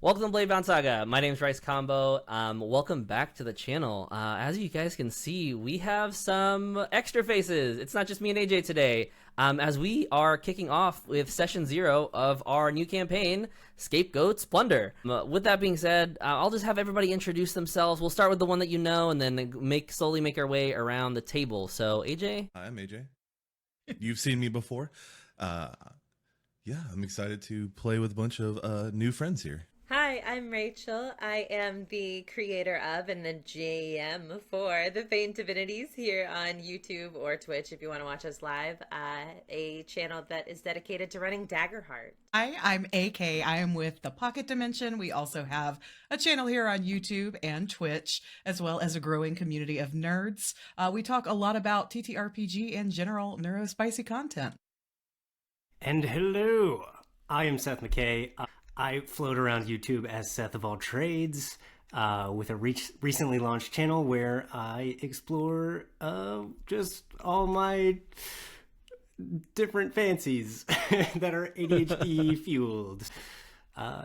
Welcome to Bladebound Saga. My name's Rice Combo. Welcome back to the channel. As you guys can see, we have some extra faces. It's not just me and AJ today. As we are kicking off with Session 0 of our new campaign, Scapegoat's Plunder. With that being said, I'll just have everybody introduce themselves. We'll start with the one that you know, and then slowly make our way around the table. So, AJ? Hi, I'm AJ. You've seen me before. Yeah, I'm excited to play with a bunch of new friends here. Hi, I'm Rachel. I am the creator of and the GM for the Faint Divinities here on YouTube or Twitch if you want to watch us live, a channel that is dedicated to running Daggerheart. Hi, I'm AK. I am with the Pocket Dimension. We also have a channel here on YouTube and Twitch, as well as a growing community of nerds. We talk a lot about TTRPG and general neurospicy content. And hello, I am Seth McKay. I float around YouTube as Seth of All Trades with a recently launched channel where I explore just all my different fancies that are ADHD fueled.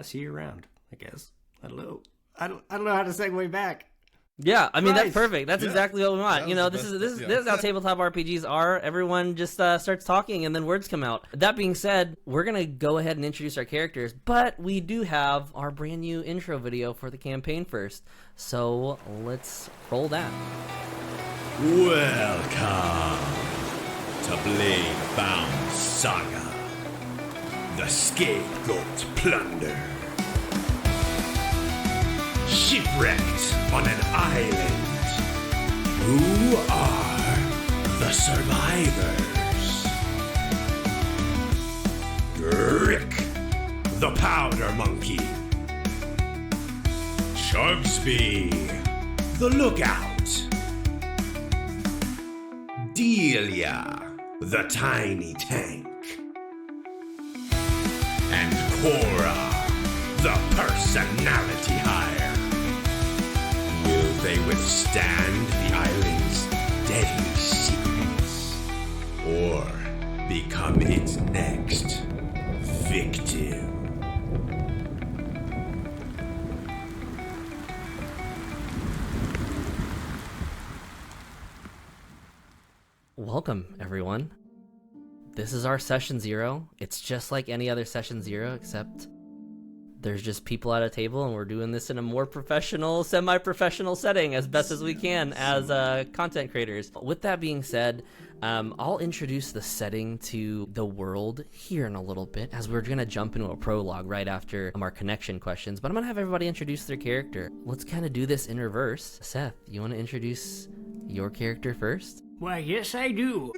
See you around, I guess. I don't know. I don't know how to segue back. Yeah, I mean, Nice. That's perfect. That's exactly what we want. You know, this is how tabletop RPGs are. Everyone just starts talking and then words come out. That being said, we're going to go ahead and introduce our characters, but we do have our brand new intro video for the campaign first. So let's roll that. Welcome to Bladebound Saga, the Scapegoat Plunder. Shipwrecked on an island. Who are the survivors? Grick, the powder monkey. Chugsby, the lookout. Delia, the tiny tank. And Cora, the personality hire. Will they withstand the island's deadly secrets? Or become its next victim? Welcome, everyone. This is our Session 0. It's just like any other Session 0, except there's just people at a table, and we're doing this in a more professional, semi-professional setting as best as we can as content creators. With that being said, I'll introduce the setting to the world here in a little bit, as we're going to jump into a prologue right after our connection questions, but I'm going to have everybody introduce their character. Let's kind of do this in reverse. Seth, you want to introduce your character first? Why, yes, I do.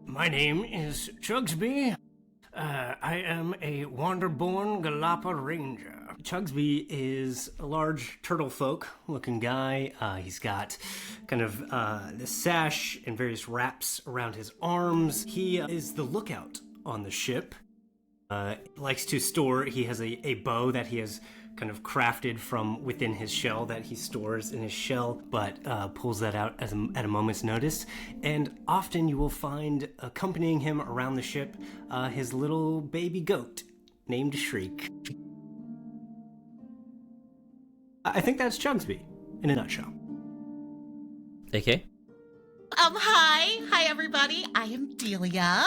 My name is Chugsby. I am a Wanderborn Galapa Ranger. Chugsby is a large turtle folk looking guy. He's got kind of this sash and various wraps around his arms. He is the lookout on the ship. Likes to store, he has a bow that he has kind of crafted from within his shell that he stores in his shell, but pulls that out at a moment's notice. And often you will find accompanying him around the ship his little baby goat named Shriek. I think that's Chugsby in a nutshell. AK? Hi everybody. I am Delia.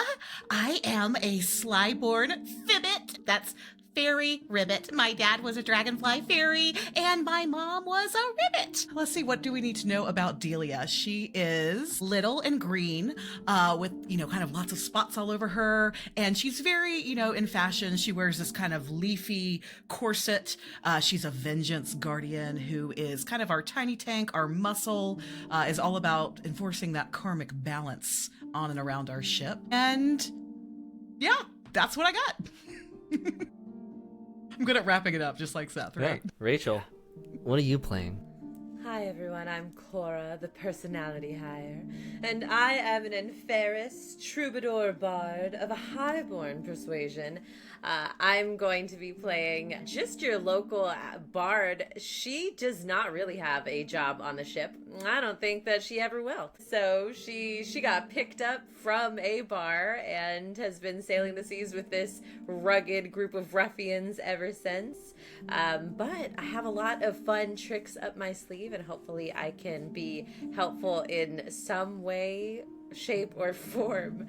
I am a slyborn Ribbet. That's Fairy Ribbet. My dad was a dragonfly fairy, and my mom was a ribbit. Let's see, what do we need to know about Delia? She is little and green, with, kind of lots of spots all over her, and she's very, in fashion. She wears this kind of leafy corset. She's a vengeance guardian who is kind of our tiny tank. Our muscle is all about enforcing that karmic balance on and around our ship. And yeah, that's what I got. I'm good at wrapping it up, just like Seth, right? Yeah. Rachel, what are you playing? Hi, Hi everyone, I'm Cora, the personality hire, and I am an Inferis troubadour bard of a highborn persuasion. I'm going to be playing just your local bard. She does not really have a job on the ship. I don't think that she ever will. So she got picked up from a bar and has been sailing the seas with this rugged group of ruffians ever since. But I have a lot of fun tricks up my sleeve, and hopefully I can be helpful in some way, shape, or form.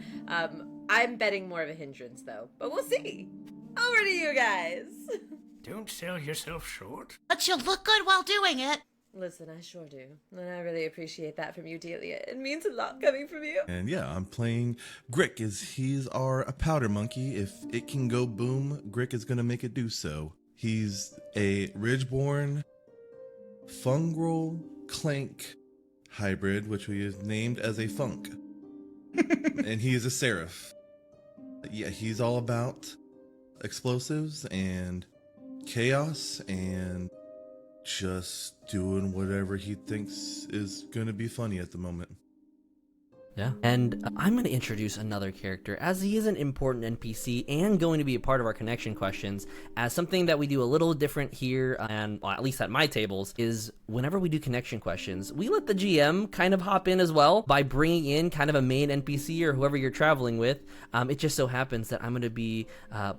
I'm betting more of a hindrance, though, but we'll see. Over to you guys. Don't sell yourself short. But you look good while doing it. Listen, I sure do, and I really appreciate that from you, Delia. It means a lot coming from you. And yeah, I'm playing Grick. He's our powder monkey. If it can go boom, Grick is gonna make it do so. He's a Ridgeborn Fungril Clank hybrid, which we have named as a Funk. And he is a Seraph. Yeah, he's all about explosives and chaos and just doing whatever he thinks is going to be funny at the moment. Yeah. And I'm going to introduce another character, as he is an important NPC and going to be a part of our connection questions, as something that we do a little different here, and well, at least at my tables, is whenever we do connection questions, we let the GM kind of hop in as well by bringing in kind of a main NPC or whoever you're traveling with. It just so happens that I'm going to be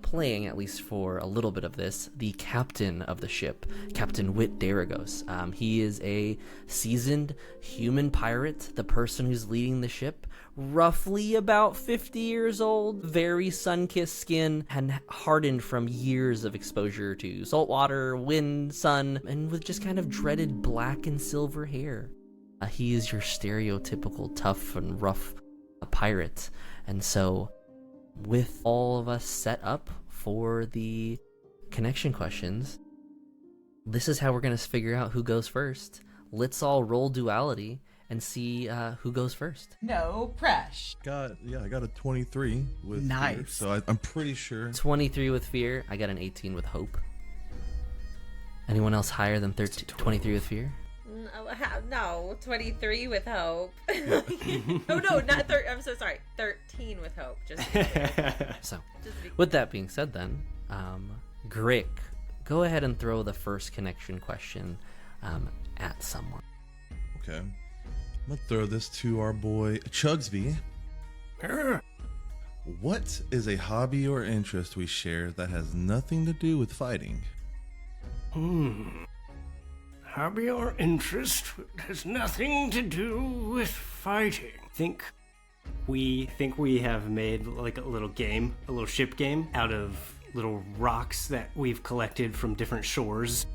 playing, at least for a little bit of this, the captain of the ship, Captain Whit Daragos. He is a seasoned human pirate, the person who's leading the ship, roughly about 50 years old, very sun-kissed skin, and hardened from years of exposure to saltwater, wind, sun, and with just kind of dreaded black and silver hair. He is your stereotypical tough and rough pirate. And so, with all of us set up for the connection questions, this is how we're going to figure out who goes first. Let's all roll duality and see who goes first. No pressure. I got a 23 with Nice. fear, so I'm pretty sure. 23 with fear. I got an 18 with hope. Anyone else higher than 23 with fear? No, 23 with hope. Oh no, not 13. I'm so sorry. 13 with hope. So, with that being said, then, Grick, go ahead and throw the first connection question at someone. Okay. I'm going to throw this to our boy Chugsby. What is a hobby or interest we share that has nothing to do with fighting? Hobby or interest has nothing to do with fighting. Think we have made like a little game, a little ship game out of little rocks that we've collected from different shores.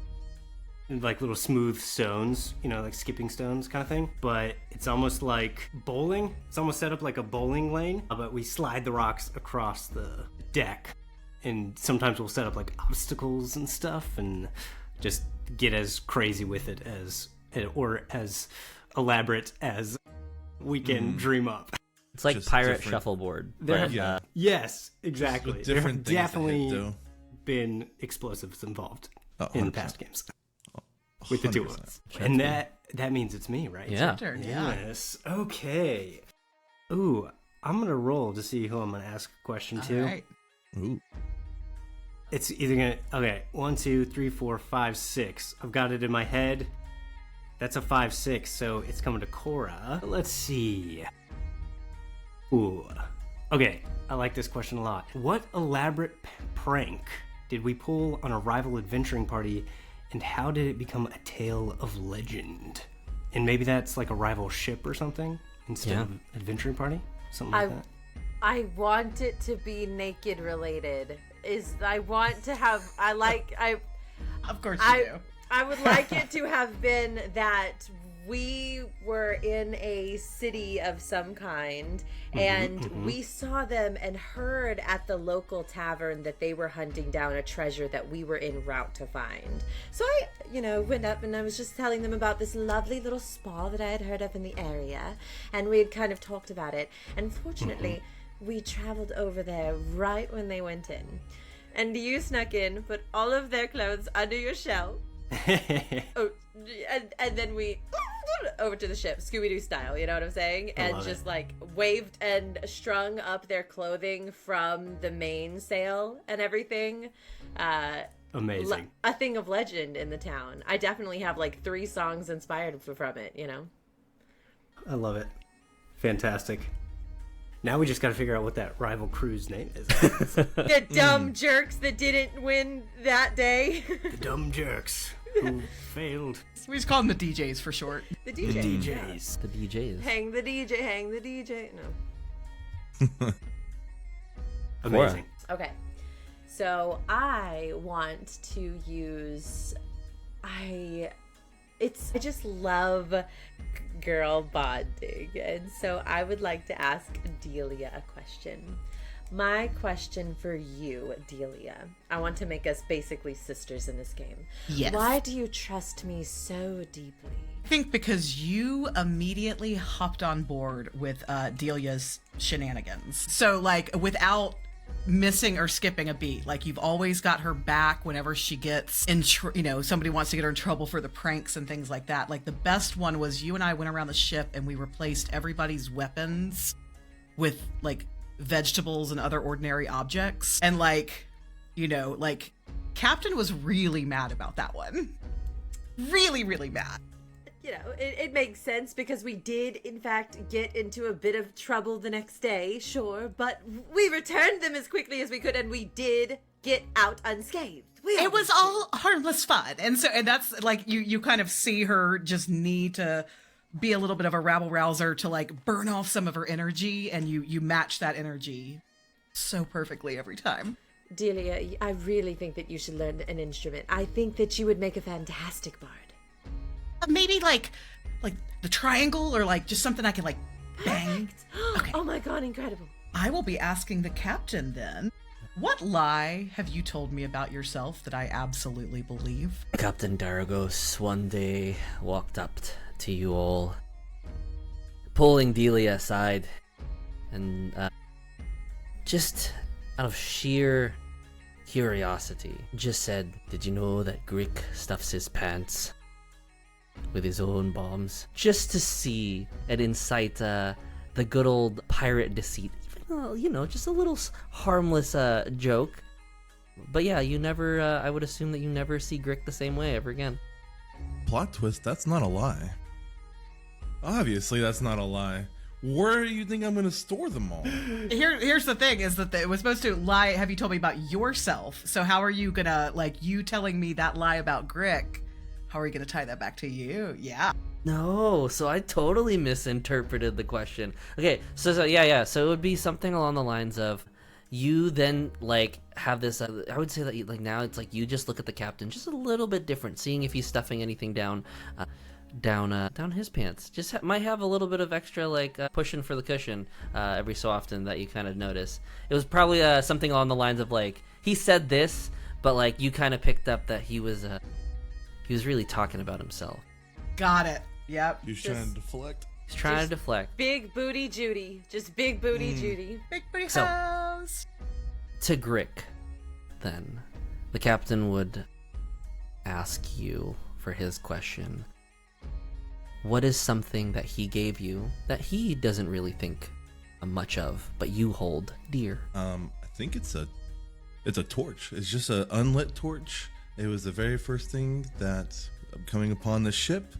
Like little smooth stones, like skipping stones kind of thing. But it's almost like bowling. It's almost set up like a bowling lane, but we slide the rocks across the deck. And sometimes we'll set up like obstacles and stuff and just get as crazy with it or as elaborate as we can dream up. It's like Just pirate different. shuffleboard. There, But, yes, exactly. With There have different things to hit, definitely though. been explosives involved Oh, in 100%. past games. With the two of 100%. us. And that means it's me, right? Yeah. Turn, yeah. Yes. Okay. Ooh, I'm gonna roll to see who I'm gonna ask a question to. All right. Ooh. It's either gonna 1, 2, 3, 4, 5, 6. I've got it in my head. That's a 5, 6, so it's coming to Cora. Let's see. Ooh. Okay, I like this question a lot. What elaborate prank did we pull on a rival adventuring party, and how did it become a tale of legend? And maybe that's like a rival ship or something instead of adventuring party? Something like that. I want it to be naked related. Of course you do. I would like it to have been that we were in a city of some kind and we saw them and heard at the local tavern that they were hunting down a treasure that we were en route to find. So I, went up and I was just telling them about this lovely little spa that I had heard of in the area, and we had kind of talked about it. And fortunately, we traveled over there right when they went in. And you snuck in, put all of their clothes under your shelf, Oh, and then we over to the ship, Scooby-Doo style, you know what I'm saying? And just like waved and strung up their clothing from the mainsail and everything. Amazing. A thing of legend in the town. I definitely have like 3 songs inspired from it, you know? I love it. Fantastic. Now we just got to figure out what that rival crew's name is. The dumb jerks that didn't win that day. The dumb jerks who failed. We just call them the DJs for short. The DJs. DJs. The DJs. Hang the DJ, hang the DJ. No. Amazing. Okay. So I want to use I just love girl bonding, and so I would like to ask Delia a question. My question for you, Delia, I want to make us basically sisters in this game. Yes. Why do you trust me so deeply? I think because you immediately hopped on board with Delia's shenanigans. So, like, without missing or skipping a beat, like, you've always got her back whenever she gets in, somebody wants to get her in trouble for the pranks and things like that. Like, the best one was you and I went around the ship and we replaced everybody's weapons with, like, vegetables and other ordinary objects. And, like, Captain was really mad about that one. Really, really mad. You know, it makes sense because we did, in fact, get into a bit of trouble the next day, sure, but we returned them as quickly as we could, and we did get out unscathed. It was all harmless fun. And that's, like, you kind of see her just need to be a little bit of a rabble-rouser to, like, burn off some of her energy, and you match that energy so perfectly every time. Delia, I really think that you should learn an instrument. I think that you would make a fantastic bard. Maybe like the triangle, or like just something I can like bang. Okay. Oh my god, incredible. I will be asking the captain then. What lie have you told me about yourself that I absolutely believe? Captain Daragos one day walked up to you all, pulling Delia aside, and just out of sheer curiosity, just said, "Did you know that Grick stuffs his pants with his own bombs?" Just to see and incite the good old pirate deceit. Even, just a little harmless joke. But yeah, you never, I would assume that you never see Grick the same way ever again. Plot twist, that's not a lie. Obviously, that's not a lie. Where do you think I'm going to store them all? Here's the thing, is that it was supposed to lie, have you told me about yourself? So how are you gonna, like, you telling me that lie about Grick, how are you gonna tie that back to you? Yeah. No, so I totally misinterpreted the question. Okay, so yeah, so it would be something along the lines of, you then, like, have this, I would say that, like, now it's like you just look at the captain just a little bit different, seeing if he's stuffing anything down his pants. Just might have a little bit of extra, like, pushing for the cushion every so often that you kind of notice. It was probably something along the lines of, like, he said this, but, like, you kind of picked up that he was really talking about himself. Got it. Yep. He's trying to deflect. He's trying to deflect. Big booty Judy. Just big booty Judy. Big booty So- house. To Grick, then, the captain would ask you for his question. What is something that he gave you that he doesn't really think much of, but you hold dear? I think it's a torch. It's just an unlit torch. It was the very first thing that coming upon the ship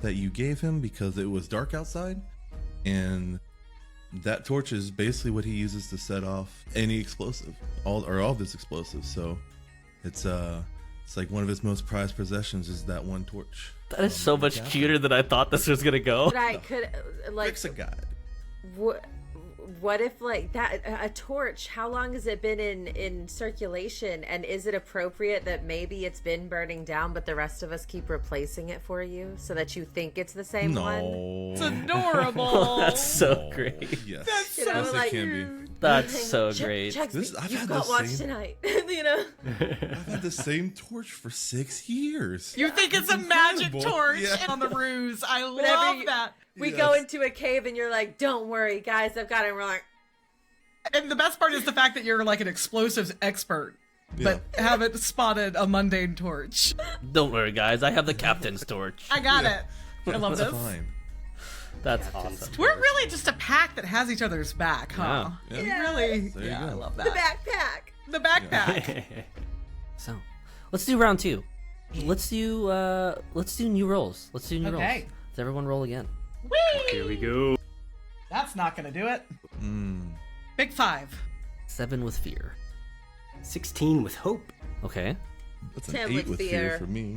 that you gave him because it was dark outside, and that torch is basically what he uses to set off any explosive, all of his explosives. So it's like one of his most prized possessions is that one torch. That is so much cuter than I thought this was gonna go. But I could, like, Rick's a god. What if, like, that a torch, how long has it been in circulation, and is it appropriate that maybe it's been burning down but the rest of us keep replacing it for you so that you think it's the same one? It's adorable. That's so great. Yes, That's You know, yes, like, it can be. That's so great. Chugsby, I've you've had got the watch same- tonight. You know? I've had the same torch for 6 years. You think it's a magic incredible. torch Yeah. on the ruse. I Whenever love that. We Yes. go into a cave and you're like, "Don't worry, guys, I've got it." And we're like, And the best part is the fact that you're like an explosives expert. but haven't spotted a mundane torch. Don't worry, guys. I have the captain's torch. I got it. I love That's this. fine. That's awesome. We're really just a pack that has each other's back, huh? Yeah. We really, There you yeah, I go. love The that. backpack. The backpack. So, let's do round 2. Let's do new rolls. Let's do new rolls. Okay. Does everyone roll again? Whee! Here we go. That's not gonna do it. Mm. Big 5. 7 with fear. 16 with hope. Okay. That's an 10 8 with with fear fear. for me.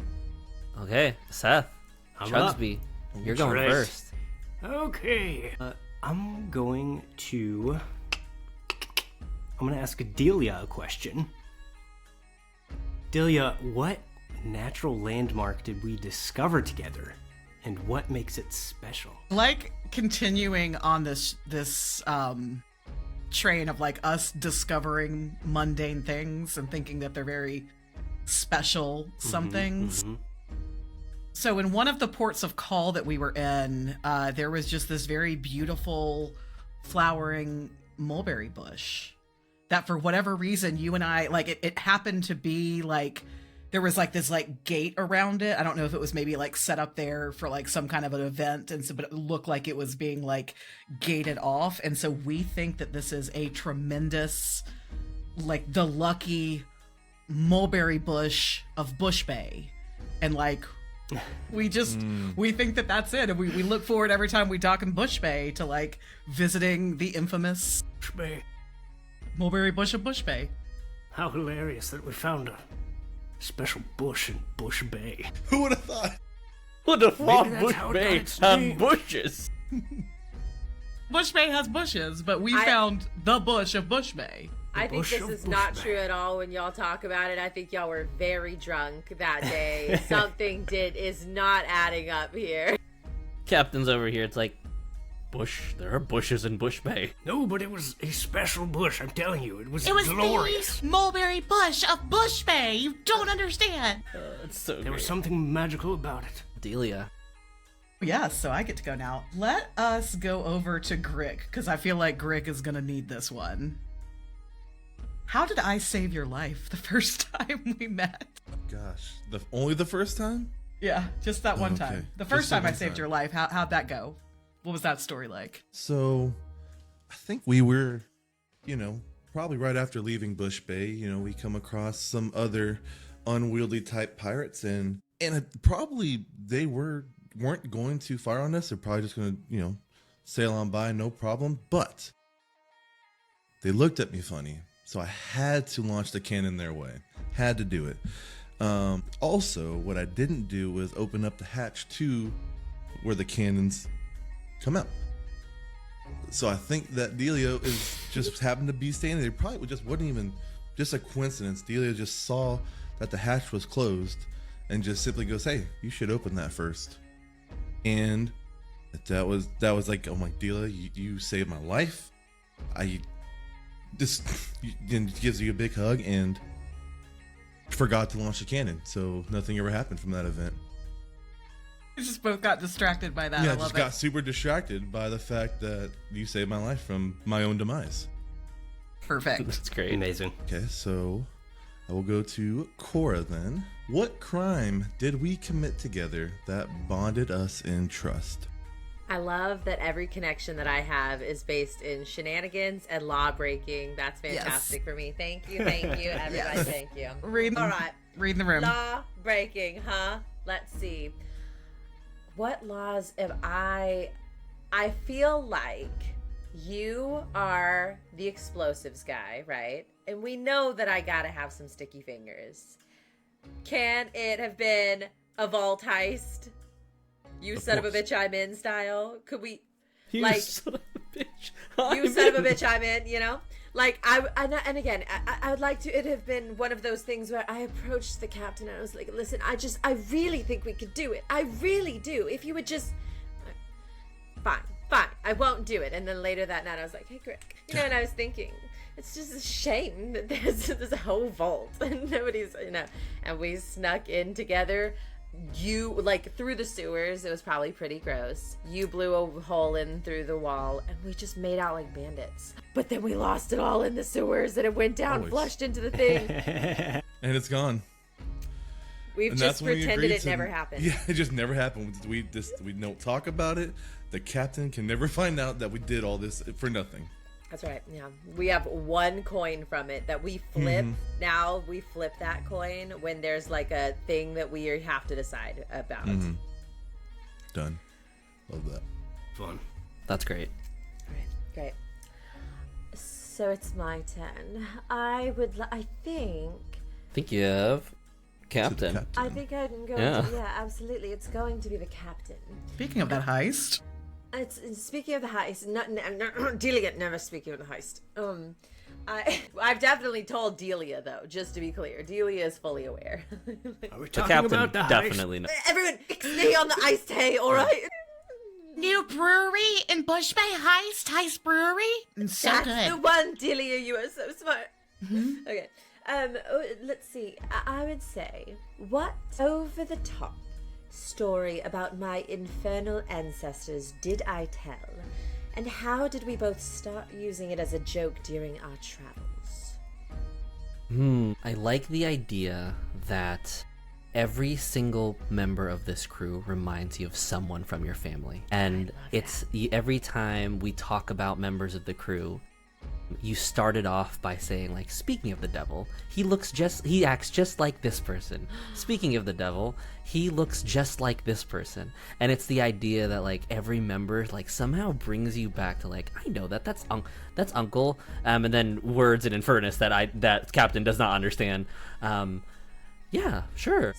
Okay. Seth. I'm up. Chugsby. You're going right. first. Okay. I'm going to ask Delia a question. Delia, what natural landmark did we discover together, and what makes it special? Like continuing on this train of like us discovering mundane things and thinking that they're very special somethings. So in one of the ports of call that we were in, there was just this very beautiful flowering mulberry bush that for whatever reason you and I, like, it happened to be like there was like this like gate around it. I don't know if it was maybe like set up there for like some kind of an event, and so but it looked like it was being like gated off. And so we think that this is a tremendous, like, the lucky mulberry bush of Bush Bay. And like we just we think that that's it, and we look forward every time we dock in Bush Bay to like visiting the infamous Bay. mulberry bush of Bush Bay. How hilarious that we found a special bush in Bush Bay. Who would have thought? What the fuck? that's Bush how it Bay got its have name. bushes. Bush Bay has bushes, but we I- found the bush of Bush Bay. I think bush this of is Bush not Bay. true at all when y'all talk about it. I think y'all were very drunk that day. Something is not adding up here. Captain's over here. It's like, bush. There are bushes in Bush Bay. No, but it was a special bush, I'm telling you. It was It was glorious. the mulberry bush of Bush Bay. You don't understand. It's so There great. was something magical about it. Delia. Yes, so I get to go now. Let us go over to Grick, because I feel like Grick is going to need this one. How did I save your life the first time we met? Gosh, only the first time? Yeah, just that one Okay, time. The just first that time I one saved time. your life, how'd that go? What was that story like? So, I think we were, probably right after leaving Bush Bay, we come across some other unwieldy type pirates, and probably they weren't going to fire on us. They're probably just going to, sail on by, no problem. But they looked at me funny, so I had to launch the cannon their way. Had to do it. Also, what I didn't do was open up the hatch to where the cannons come out. So I think that Delia is just happened to be standing there. Probably just wasn't even just a coincidence. Delia just saw that the hatch was closed and just simply goes, "Hey, you should open that first." And that was like, "Oh my, Delia, you saved my life." I just gives you a big hug and forgot to launch the cannon, so nothing ever happened from that event. We just both got distracted by that. Yeah, I I love just it. got super distracted by the fact that you saved my life from my own demise. Perfect. That's great. Amazing. Okay, so I will go to Cora then. What crime did we commit together that bonded us in trust? I love that every connection that I have is based in shenanigans and law breaking. That's fantastic for me. Thank you, everybody. Yes. Thank you. Read All right. the room. Law breaking, huh? Let's see. What laws am I feel like you are the explosives guy, right? And we know that I gotta have some sticky fingers. Can it have been a vault heist? You Of son of a course. bitch, I'm in style. Could we, You like, son of a bitch. you son of a bitch, I'm in, Like, and again, I would like to, it have been one of those things where I approached the captain and I was like, listen, I really think we could do it. I really do. If you would just, fine, I won't do it. And then later that night I was like, hey, Grick, and I was thinking, it's just a shame that there's this whole vault and nobody's, and we snuck in together. You, like, through the sewers, it was probably pretty gross. You blew a hole in through the wall, and we just made out like bandits. But then we lost it all in the sewers, and it went down, Always. flushed into the thing. And it's gone. We've And just that's when we pretended agreed it never happened. Yeah, it just never happened. We don't talk about it. The captain can never find out that we did all this for nothing. That's right. Yeah, we have one coin from it that we flip. Now we flip that coin when there's like a thing that we have to decide about. Done. Love that. Fun. That's great. All right, great. So it's my turn. I think You have Captain. I think I can go. Yeah. Yeah, absolutely. It's going to be the captain. Speaking of that heist, It's speaking of the heist. Delia never speaking of the heist. I've definitely told Delia though, just to be clear. Delia is fully aware. Are we The talking captain about the heist? definitely knows. Everyone, stay on the iced hay, all right? New brewery in Bush Bay, Heist Brewery. So That's good. the one, Delia. You are so smart. Okay. Let's see. I would say, what over the top story about my infernal ancestors did I tell, and how did we both start using it as a joke during our travels? I like the idea that every single member of this crew reminds you of someone from your family. And it's every time we talk about members of the crew, you started off by saying, like, speaking of the devil, he acts just like this person. Speaking of the devil, he looks just like this person. And it's the idea that, like, every member, like, somehow brings you back to, like, I know that's Uncle. And then words in Inferis that Captain does not understand. Yeah, sure.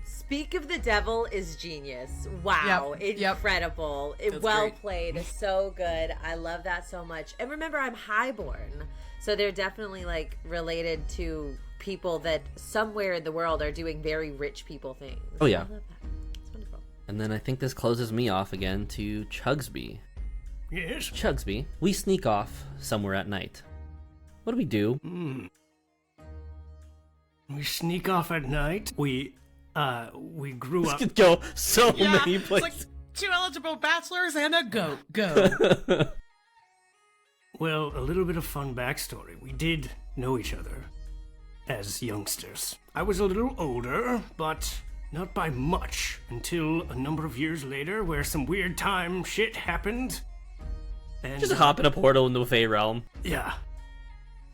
Speak of the devil is genius. Wow, Yep. incredible. That's Well great. played, so good. I love that so much. And remember, I'm highborn, so they're definitely like related to people that somewhere in the world are doing very rich people things. Oh, yeah. I love that. It's wonderful. And then I think this closes me off again to Chugsby. Yes. Chugsby, we sneak off somewhere at night. What do we do? We sneak off at night. We grew This up. could go so yeah, many it's places. like 2 eligible bachelors and a goat. Go. Well, a little bit of fun backstory. We did know each other as youngsters. I was a little older, but not by much, until a number of years later, where some weird time shit happened. And Just hop in a portal into a Fae realm. yeah.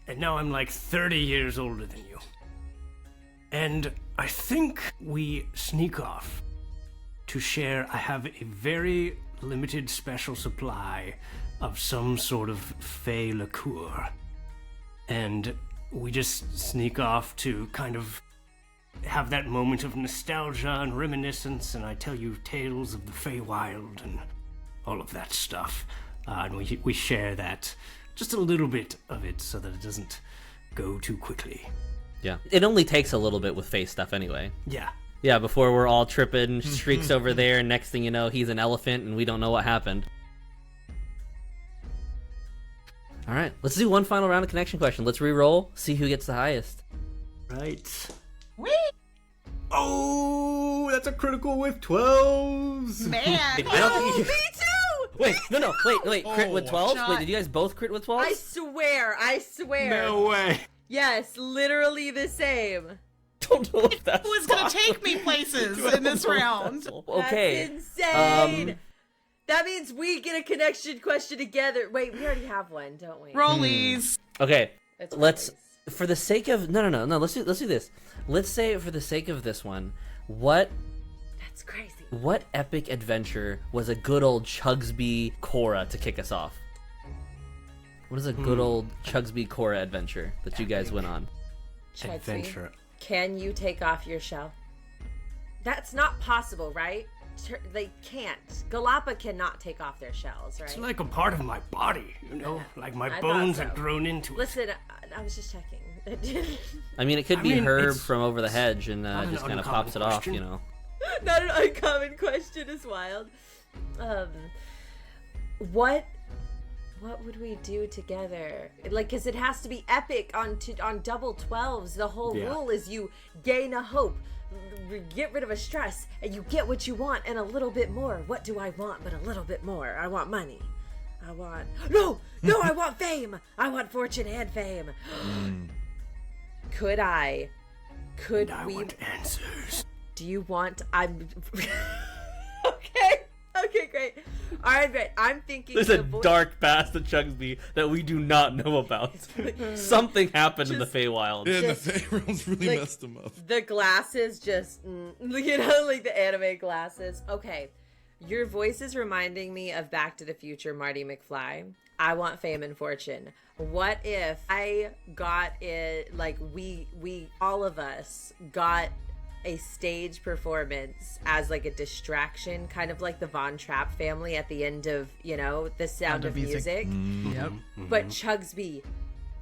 And now I'm like 30 years older than you. And I think we sneak off to share. I have a very limited special supply of some sort of Fae liqueur. And we just sneak off to kind of have that moment of nostalgia and reminiscence, and I tell you tales of the Feywild and all of that stuff. And we share that, just a little bit of it, so that it doesn't go too quickly. Yeah. It only takes a little bit with Fae stuff anyway. Yeah. Yeah, before we're all tripping, Shriek's over there, and next thing you know, he's an elephant, and we don't know what happened. Alright, let's do one final round of connection question. Let's re-roll, see who gets the highest. Right. Whee! Oh, that's a critical with 12s. Man. I don't think you... Me too! Wait, no, wait, crit with 12? shot. Wait, did you guys both crit with 12? I swear. No way. Yes, literally the same. don't know if that's Who is going to take me places in this round? Okay. That's insane. That means we get a connection question together. Wait, we already have one, don't we? Rollies. Okay. It's Let's always- for the sake of no, let's do this. Let's say for the sake of this one, what That's crazy. epic adventure was a good old Chugsby Cora to kick us off? What is a good old Chugsby Cora adventure that you guys went on? Chugsby, Adventure. can you take off your shell? That's not possible, right? They can't. Galapa cannot take off their shells, right? It's like a part of my body, you know? Like my I bones thought are so. grown into it. Listen, I was just checking. I mean, it could I be mean, Herb it's from over the hedge and not an just kind of uncommon pops it off, question. you know. Not an uncommon question is wild. What would we do together? Like, cause it has to be epic on double 12s. The whole Yeah. rule is you gain a hope. get rid of a stress, and you get what you want and a little bit more. What do I want but a little bit more? I want money. I want... No! I want fame! I want fortune and fame. Could I want answers. Do you want... Okay, great. All right, great. I'm thinking... There's a dark past to Chugsby that we do not know about. Something happened in the Feywild. Yeah, the Feyrealms really messed him up. The glasses just... like the anime glasses. Okay. Your voice is reminding me of Back to the Future Marty McFly. I want fame and fortune. What if I got it, we all of us got a stage performance as a distraction, kind of like the Von Trapp family at the end of, The Sound of Music. Yep. But Chugsby,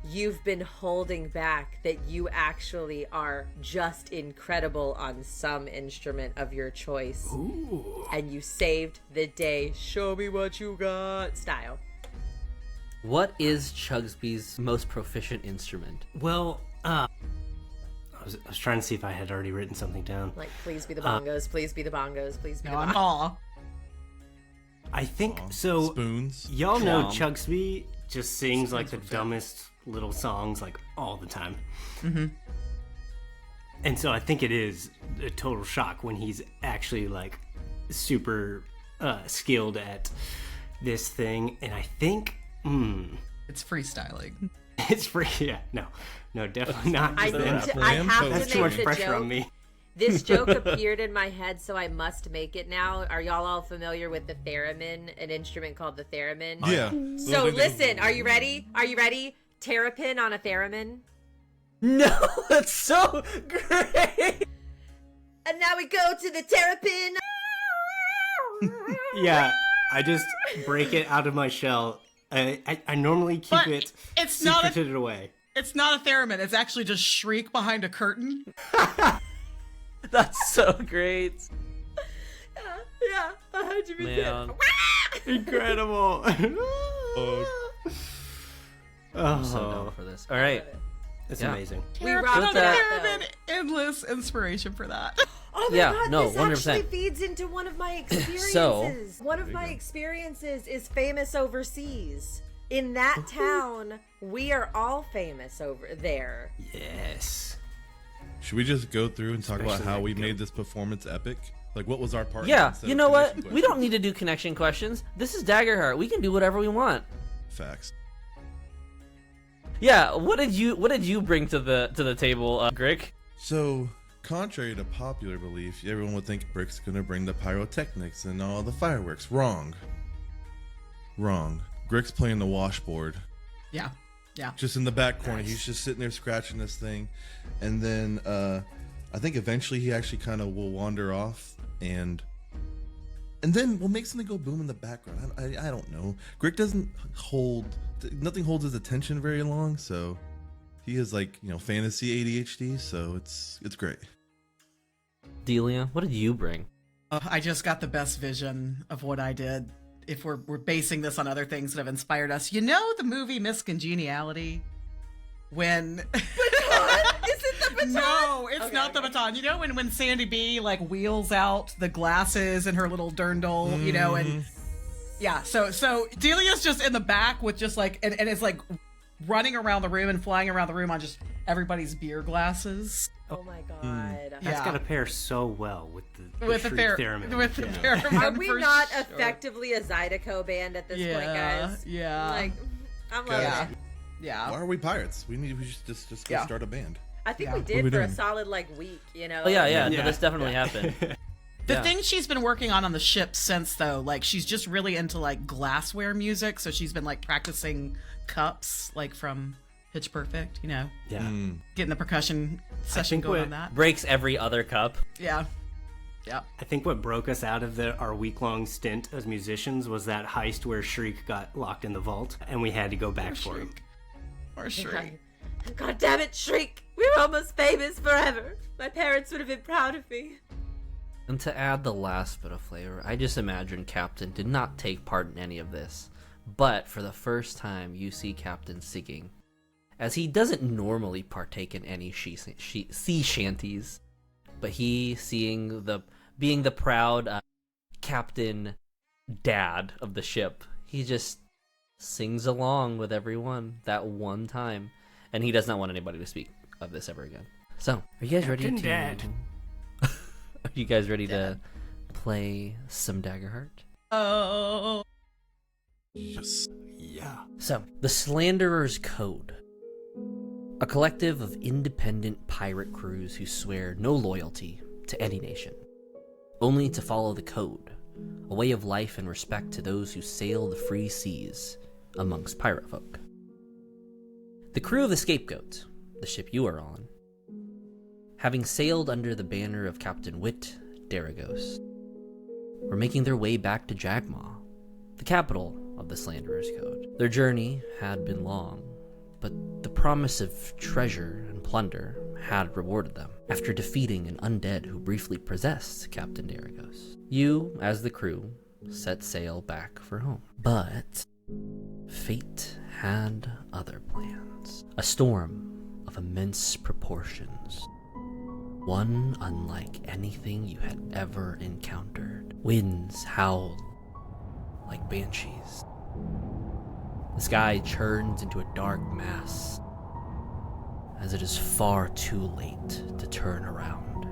you've been holding back that you actually are just incredible on some instrument of your choice. Ooh. And you saved the day. Show me what you got style. What is Chugsby's most proficient instrument? Well, I was trying to see if I had already written something down. Please be the bongos, please be the bongos, please be the I'm bongos. all. I think so. Spoons. Y'all know Clomp. Chugsby just sings the dumbest little songs all the time. Mm-hmm. And so I think it is a total shock when he's actually super skilled at this thing. And I think It's freestyling. it's free. Yeah, no, definitely not. I have to That's make too much the pressure joke. on me. This joke appeared in my head, so I must make it now. Are y'all all familiar with the theremin, an instrument called the theremin? Yeah. So listen, are you ready? Are you ready? Terrapin on a theremin. No, that's so great! And now we go to the terrapin. Yeah, I just break it out of my shell. I normally keep But it it's not secreted away. It's not a theremin. It's actually just Shriek behind a curtain. That's so great. Yeah, 100%. Man. Incredible. I'm so down for this. All right. It's Yeah. amazing. We Terrapin rocked on a that, theremin. Endless inspiration for that. Oh my Yeah, god, no, this 100%. actually feeds into one of my experiences. So- one of my experiences is famous overseas. In that town, we are all famous over there. Yes. Should we just go through and talk about Especially how we like made this performance epic? What was our part? Yeah, instead you of know what? connection We don't questions? need to do connection questions. This is Daggerheart. We can do whatever we want. Facts. Yeah, what did you bring to the table, Grick? So, contrary to popular belief, everyone would think Brick's gonna bring the pyrotechnics and all the fireworks. Wrong. Grick's playing the washboard. Yeah. Just in the back corner. He's just sitting there scratching this thing. And then I think eventually he actually kind of will wander off and then we'll make something go boom in the background. I don't know. Grick nothing holds his attention very long, so he is fantasy ADHD, so it's great. Delia, what did you bring? I just got the best vision of what I did. If we're basing this on other things that have inspired us, the movie Miss Congeniality, when Is it the baton? no, it's Okay, not the okay. baton. When Sandy B wheels out the glasses and her little dirndl, and yeah, so Delia's just in the back with just and it's running around the room and flying around the room on just everybody's beer glasses. Oh my god. That's Yeah. gotta pair so well with the With the Shriek theremin. With the Yeah. theremin. Are we for not sure. effectively a Zydeco band at this point, guys? Yeah. I'm Guys, loving it. Yeah. Why are we pirates? We should just go Yeah. start a band. I think Yeah. we What did are we for a doing? solid week, Oh yeah, Yeah. no, this definitely happened. The Yeah. thing she's been working on the ship since, though, she's just really into glassware music. So she's been practicing cups, from Pitch Perfect. Yeah. Getting the percussion session think going what- on that. Breaks every other cup. Yeah. Yeah. I think what broke us out of our week-long stint as musicians was that heist where Shriek got locked in the vault, and we had to go back for him. Or Shriek. God damn it, Shriek! We were almost famous forever. My parents would have been proud of me. And to add the last bit of flavor, I just imagine Captain did not take part in any of this. But for the first time, you see Captain singing. As he doesn't normally partake in any sea shanties. but he, being the proud captain dad of the ship, he just sings along with everyone that one time, and he does not want anybody to speak of this ever again. So, are you guys ready to? Dad. Are you guys ready to play some Daggerheart? Oh. Yes. Yeah. So, the Slanderer's Code. A collective of independent pirate crews who swear no loyalty to any nation, only to follow the code, a way of life and respect to those who sail the free seas amongst pirate folk. The crew of the Scapegoat, the ship you are on, having sailed under the banner of Captain Wit Daragos, were making their way back to Jagmaw, the capital of the Slanderer's Code. Their journey had been long, but the promise of treasure and plunder had rewarded them after defeating an undead who briefly possessed Captain Daragos. You, as the crew, set sail back for home. But fate had other plans. A storm of immense proportions. One unlike anything you had ever encountered. Winds howled like banshees. The sky churns into a dark mass as it is far too late to turn around,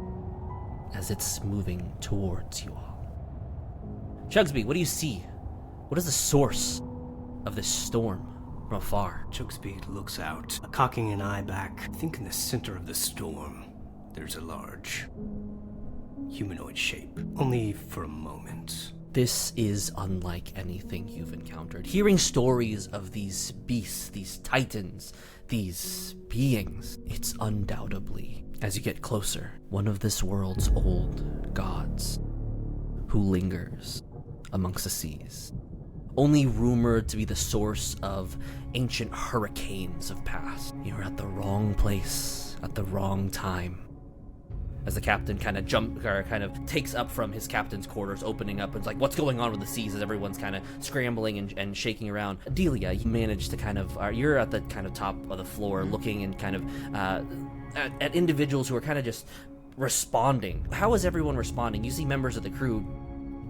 as it's moving towards you all. Chugsby, what do you see? What is the source of this storm from afar? Chugsby looks out, cocking an eye back. I think in the center of the storm, there's a large humanoid shape. Only for a moment. This is unlike anything you've encountered. Hearing stories of these beasts, these titans, these beings, it's undoubtedly, as you get closer, one of this world's old gods who lingers amongst the seas, only rumored to be the source of ancient hurricanes of past. You're at the wrong place at the wrong time. As the captain kind of takes up from his captain's quarters, opening up, and it's like, what's going on with the seas as everyone's kind of scrambling and shaking around. Delia, you managed to kind of, you're at the kind of top of the floor looking and kind of at individuals who are kind of just responding. How is everyone responding? You see members of the crew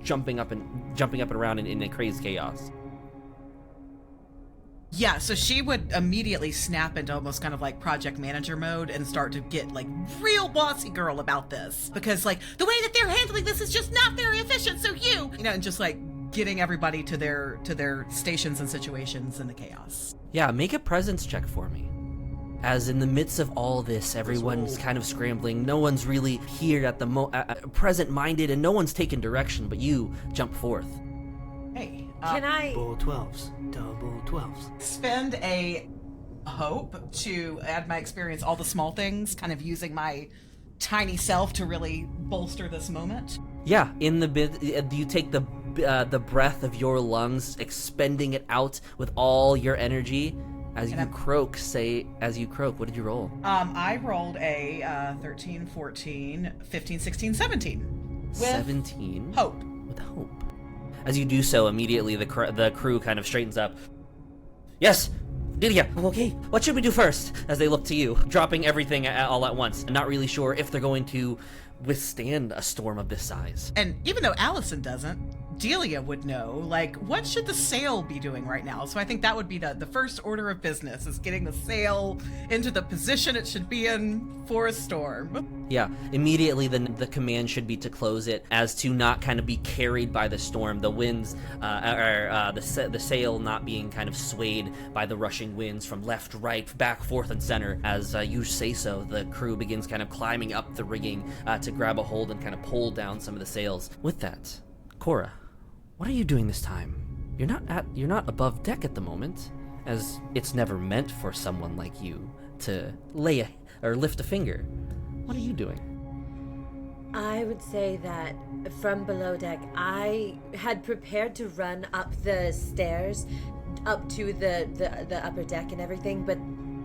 jumping up and around in a crazed chaos. Yeah, so she would immediately snap into almost kind of like project manager mode and start to get like real bossy girl about this. Because like the way that they're handling this is just not very efficient, so you know, and just like getting everybody to their stations and situations in the chaos. Yeah, make a presence check for me. As in the midst of all this, everyone's kind of scrambling. No one's really here at the present-minded, and no one's taking direction, but you jump forth. Hey, Can I Double 12s. Double 12s. spend a hope to add my experience, all the small things, kind of using my tiny self to really bolster this moment? Yeah, in the bit, you take the breath of your lungs, expending it out with all your energy. As you croak, what did you roll? I rolled a 13, 14, 15, 16, 17. With 17. hope. With hope. As you do so, immediately the crew kind of straightens up. Yes, Delia, okay, what should we do first? As they look to you, dropping everything all at once, and not really sure if they're going to withstand a storm of this size. And even though Allison doesn't, Delia would know, like, what should the sail be doing right now? So I think that would be the first order of business, is getting the sail into the position it should be in for a storm. Yeah, immediately the command should be to close it, as to not kind of be carried by the storm, the winds, the sail not being kind of swayed by the rushing winds from left, right, back, forth, and center. As you say so, the crew begins kind of climbing up the rigging to grab a hold and kind of pull down some of the sails. With that, Cora, what are you doing this time? You're not above deck at the moment, as it's never meant for someone like you to lift a finger. What are you doing? I would say that from below deck, I had prepared to run up the stairs up to the upper deck and everything, but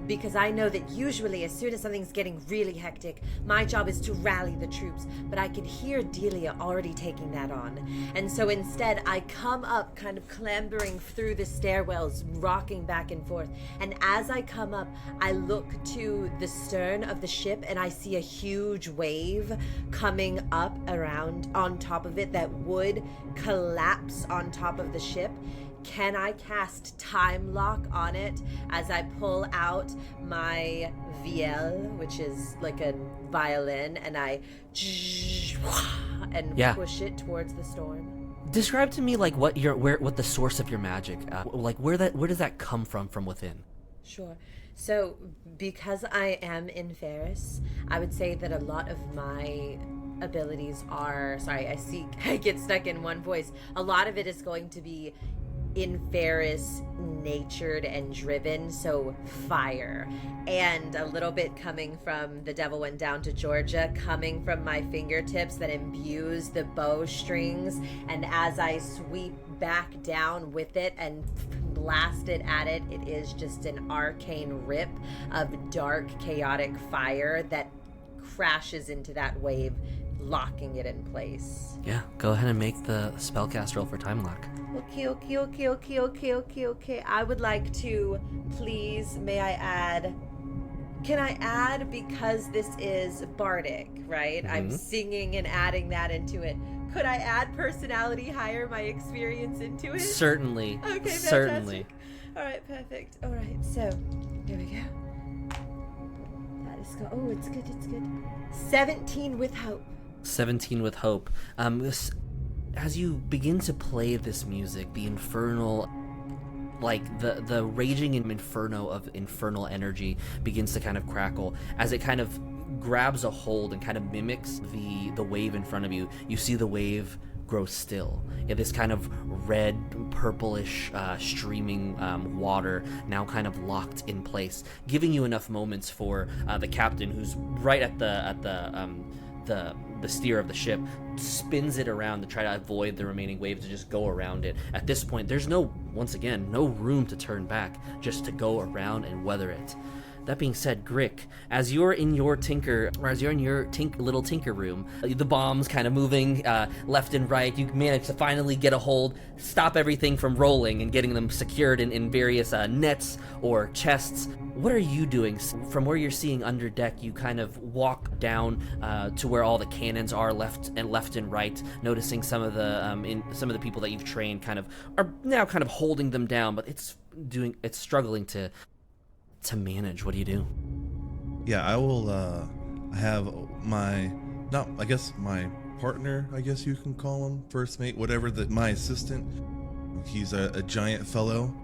because I know that usually as soon as something's getting really hectic, my job is to rally the troops, but I could hear Delia already taking that on. And so instead, I come up kind of clambering through the stairwells, rocking back and forth. And as I come up, I look to the stern of the ship and I see a huge wave coming up around on top of it that would collapse on top of the ship. Can I cast Time Lock on it as I pull out my vielle, which is like a violin, and I push it towards the storm? Describe to me like what the source of your magic, like where does that come from within? Sure. So because I am Inferis, I would say that a lot of my abilities are, I get stuck in one voice. A lot of it is going to be Inferis natured and driven, so fire, and a little bit coming from The Devil Went Down to Georgia, coming from my fingertips that imbues the bowstrings, and as I sweep back down with it and blast it at it, it is just an arcane rip of dark chaotic fire that crashes into that wave, locking it in place. Yeah, go ahead and make the spellcast roll for Time Lock. Okay. I would like to, please, can I add, because this is bardic, right? Mm-hmm. I'm singing and adding that into it. Could I add personality higher, my experience into it? Certainly. Okay, fantastic. Certainly. All right, perfect. All right, so here we go. That is go. Oh, it's good. 17 with hope. 17 with hope. As you begin to play this music, the infernal, like the raging inferno of infernal energy begins to kind of crackle as it kind of grabs a hold and kind of mimics the wave in front of you. You see the wave grow still. This kind of red, purplish, streaming water now kind of locked in place, giving you enough moments for the captain, who's right at the steer of the ship, spins it around to try to avoid the remaining waves, to just go around it. At this point, there's no room to turn back, just to go around and weather it. That being said, Grick, as you're in your little tinker room, the bombs kind of moving left and right, you manage to finally get a hold, stop everything from rolling and getting them secured in various nets or chests. What are you doing? From where you're seeing under deck, you kind of walk down to where all the cannons are left and right, noticing some of the people that you've trained are now kind of holding them down, but it's struggling to manage. What do you do? Yeah, I will have my partner, I guess you can call him, first mate, whatever, my assistant. He's a giant fellow,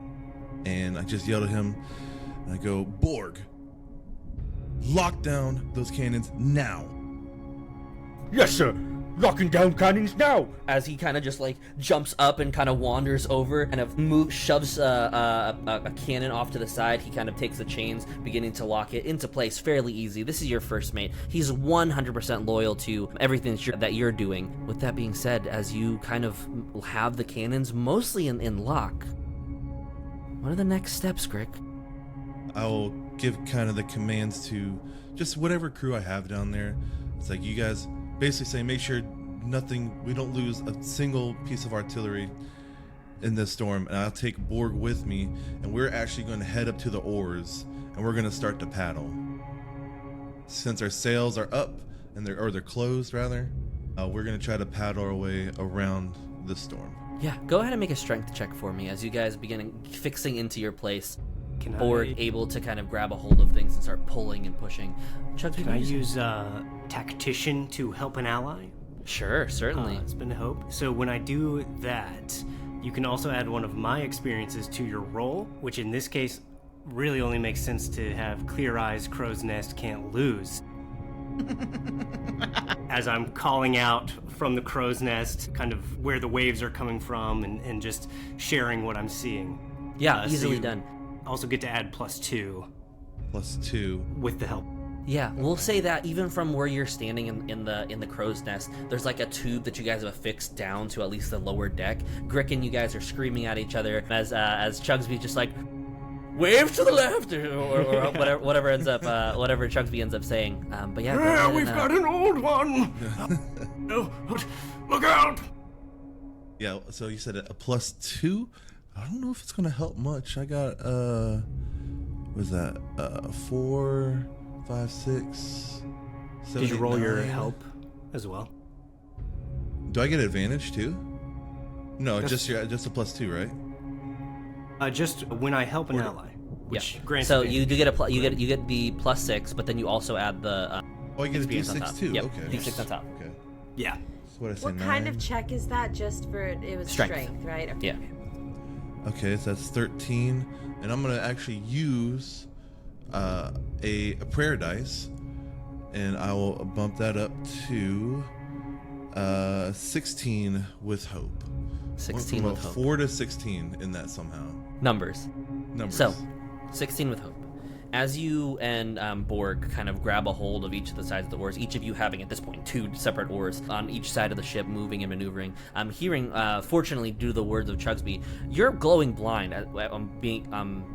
and I just yell at him, and I go, Borg, lock down those cannons now. Yes, sir. Locking down cannons now! As he kind of just jumps up and kind of wanders over, and shoves a cannon off to the side. He kind of takes the chains, beginning to lock it into place fairly easy. This is your first mate. He's 100% loyal to everything that you're doing. With that being said, as you kind of have the cannons mostly in lock, what are the next steps, Grick? I will give kind of the commands to just whatever crew I have down there. It's like, you guys basically say, make sure we don't lose a single piece of artillery in this storm, and I'll take Borg with me, and we're actually going to head up to the oars, and we're going to start to paddle. Since our sails are up, and they're closed rather, we're going to try to paddle our way around the storm. Yeah, go ahead and make a strength check for me as you guys begin fixing into your place. Borg able to kind of grab a hold of things and start pulling and pushing. Chugsby, can I use tactician to help an ally? Sure, certainly. It's been a hope. So when I do that, you can also add one of my experiences to your roll, which in this case really only makes sense to have clear eyes, crow's nest, can't lose. As I'm calling out from the crow's nest, kind of where the waves are coming from, and just sharing what I'm seeing. Yeah, easily done. Also get to add +2. +2 with the help. Yeah, we'll say that even from where you're standing in the crow's nest, there's a tube that you guys have affixed down to at least the lower deck. Grick and you guys are screaming at each other as Chugsby's just wave to the left, or whatever ends up, whatever Chugsby ends up saying. But yeah, Yeah, we've got an old one. Look out! Yeah, so you said a +2? I don't know if it's gonna help much. I got what was that? 4, 5, 6, 7. Did you 8, roll your 9. help as well? Do I get advantage too? No, That's- just a +2, right? Just when I help an ally, which grants. So advantage. you do get you get the +6, but then you also add the Oh, I get a experience on D6 top. too. Yep, Okay. D6 on top. Okay. Yeah. So what I say? What 9? kind of check is that? Just for it was Strength. right? Okay. Yeah. Okay, so that's 13, and I'm gonna actually use a prayer dice, and I will bump that up to 16 with hope. 16 Went with from a hope. 4 to 16 in that somehow. Numbers. Numbers. So, 16 with hope. As you and Borg kind of grab a hold of each of the sides of the oars, each of you having at this point 2 separate oars on each side of the ship, moving and maneuvering. I'm hearing, fortunately, due to the words of Chugsby, you're glowing blind being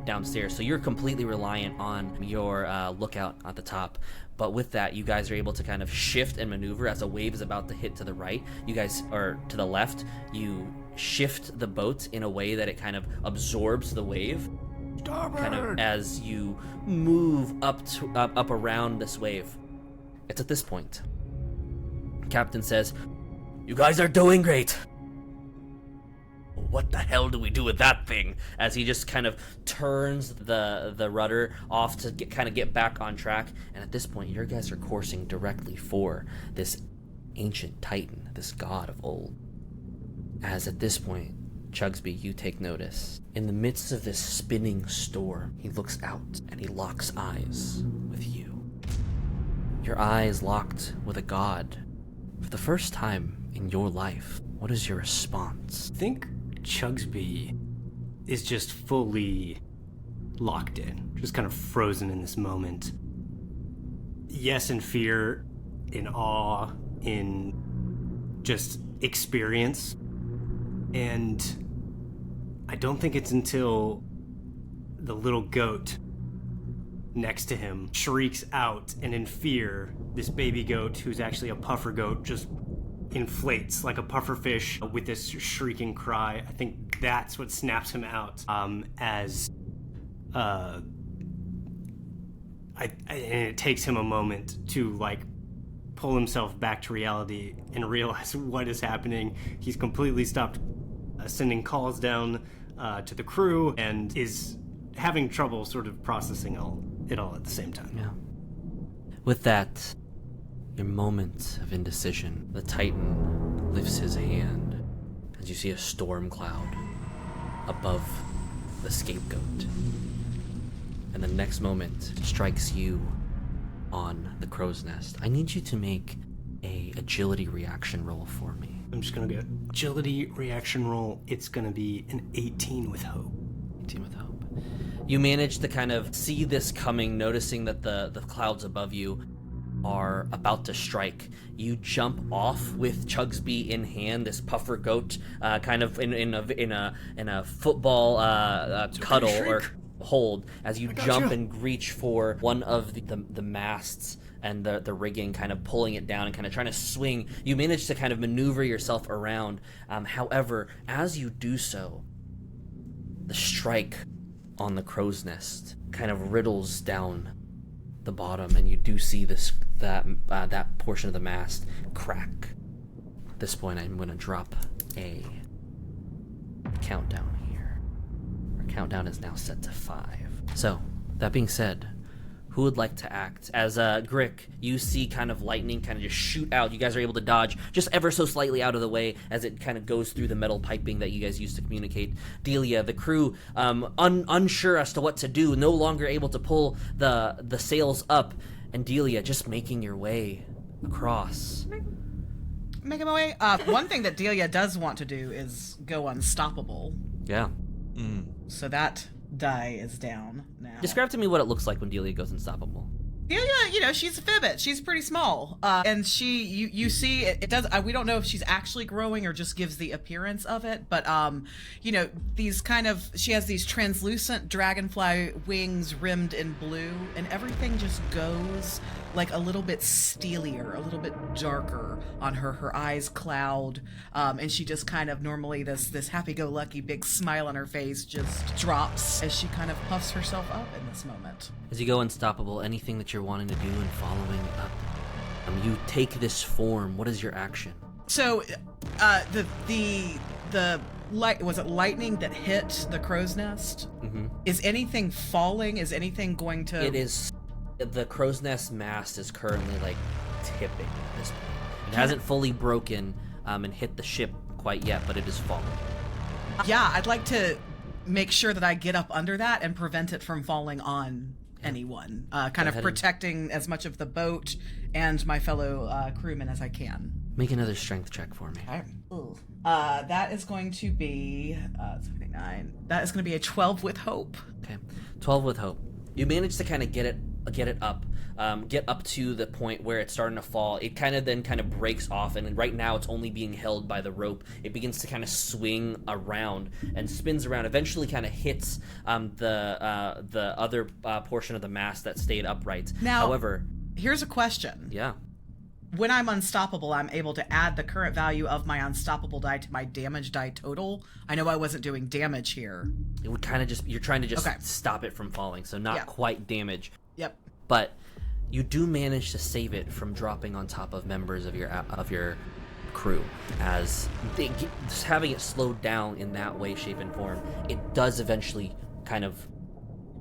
downstairs, so you're completely reliant on your lookout at the top. But with that, you guys are able to kind of shift and maneuver as a wave is about to hit to the right. You guys are to the left. You shift the boat in a way that it kind of absorbs the wave. Kind of as you move up around this wave. It's at this point Captain says, "You guys are doing great. What the hell do we do with that thing?" As he just kind of turns the rudder off to get back on track. And at this point, your guys are coursing directly for this ancient titan, this god of old. As at this point, Chugsby, you take notice. In the midst of this spinning storm, he looks out and he locks eyes with you. Your eyes locked with a god for the first time in your life. What is your response? I think Chugsby is just fully locked in, just kind of frozen in this moment. Yes, in fear, in awe, in just experience. And I don't think it's until the little goat next to him shrieks out, and in fear, this baby goat, who's actually a puffer goat, just inflates like a puffer fish with this shrieking cry. I think that's what snaps him out. And it takes him a moment to like pull himself back to reality and realize what is happening. He's completely stopped sending calls down to the crew and is having trouble sort of processing it all at the same time. Yeah. With that, your moment of indecision, the Titan lifts his hand as you see a storm cloud above the Scapegoat. And the next moment strikes you on the crow's nest. I need you to make a agility reaction roll for me. I'm just gonna get agility reaction roll. It's gonna be an 18 with hope. 18 with hope. You manage to kind of see this coming, noticing that the clouds above you are about to strike. You jump off with Chugsby in hand, this puffer goat, kind of in a football cuddle or hold, as you jump and reach for one of the masts and the rigging, kind of pulling it down and kind of trying to swing. You manage to kind of maneuver yourself around. However, as you do so, the strike on the crow's nest kind of riddles down the bottom, and you do see that portion of the mast crack. At this point, I'm going to drop a countdown here. Our countdown is now set to 5. So, that being said, who would like to act? As Grick, you see kind of lightning kind of just shoot out. You guys are able to dodge just ever so slightly out of the way as it kind of goes through the metal piping that you guys use to communicate. Delia, the crew, unsure as to what to do, no longer able to pull the sails up. And Delia, just making your way across. Making my way. One thing that Delia does want to do is go unstoppable. Yeah. So that die is down now. Describe to me what it looks like when Delia goes unstoppable. Yeah, she's a Fibbit. She's pretty small. And you see, it does, we don't know if she's actually growing or just gives the appearance of it, but, these she has these translucent dragonfly wings rimmed in blue, and everything just goes like a little bit steelier, a little bit darker on her. Her eyes cloud, and she just kind of, normally this happy-go-lucky big smile on her face just drops as she kind of puffs herself up in this moment. As you go unstoppable, anything that you're wanting to do and following up, you take this form. What is your action? So, the light, was it lightning that hit the crow's nest? Mm-hmm. Is anything falling? Is anything going to? It is. The crow's nest mast is currently like tipping at this point. It hasn't fully broken and hit the ship quite yet, but it is falling. Yeah, I'd like to make sure that I get up under that and prevent it from falling on anyone, kind of protecting as much of the boat and my fellow crewmen as I can. Make another strength check for me. Okay. That is going to be 29. That is going to be a 12 with hope. Okay, 12 with hope. You manage to kind of get it up, get up to the point where it's starting to fall. It kind of breaks off, and right now it's only being held by the rope. It begins to kind of swing around and spins around. Eventually, kind of hits the other portion of the mast that stayed upright. Now, however, here's a question. Yeah. When I'm unstoppable, I'm able to add the current value of my unstoppable die to my damage die total. I know I wasn't doing damage here. It would kind of you're trying to stop it from falling, so not quite damage. Yep. But you do manage to save it from dropping on top of members of your crew. As just having it slowed down in that way, shape, and form, it does eventually kind of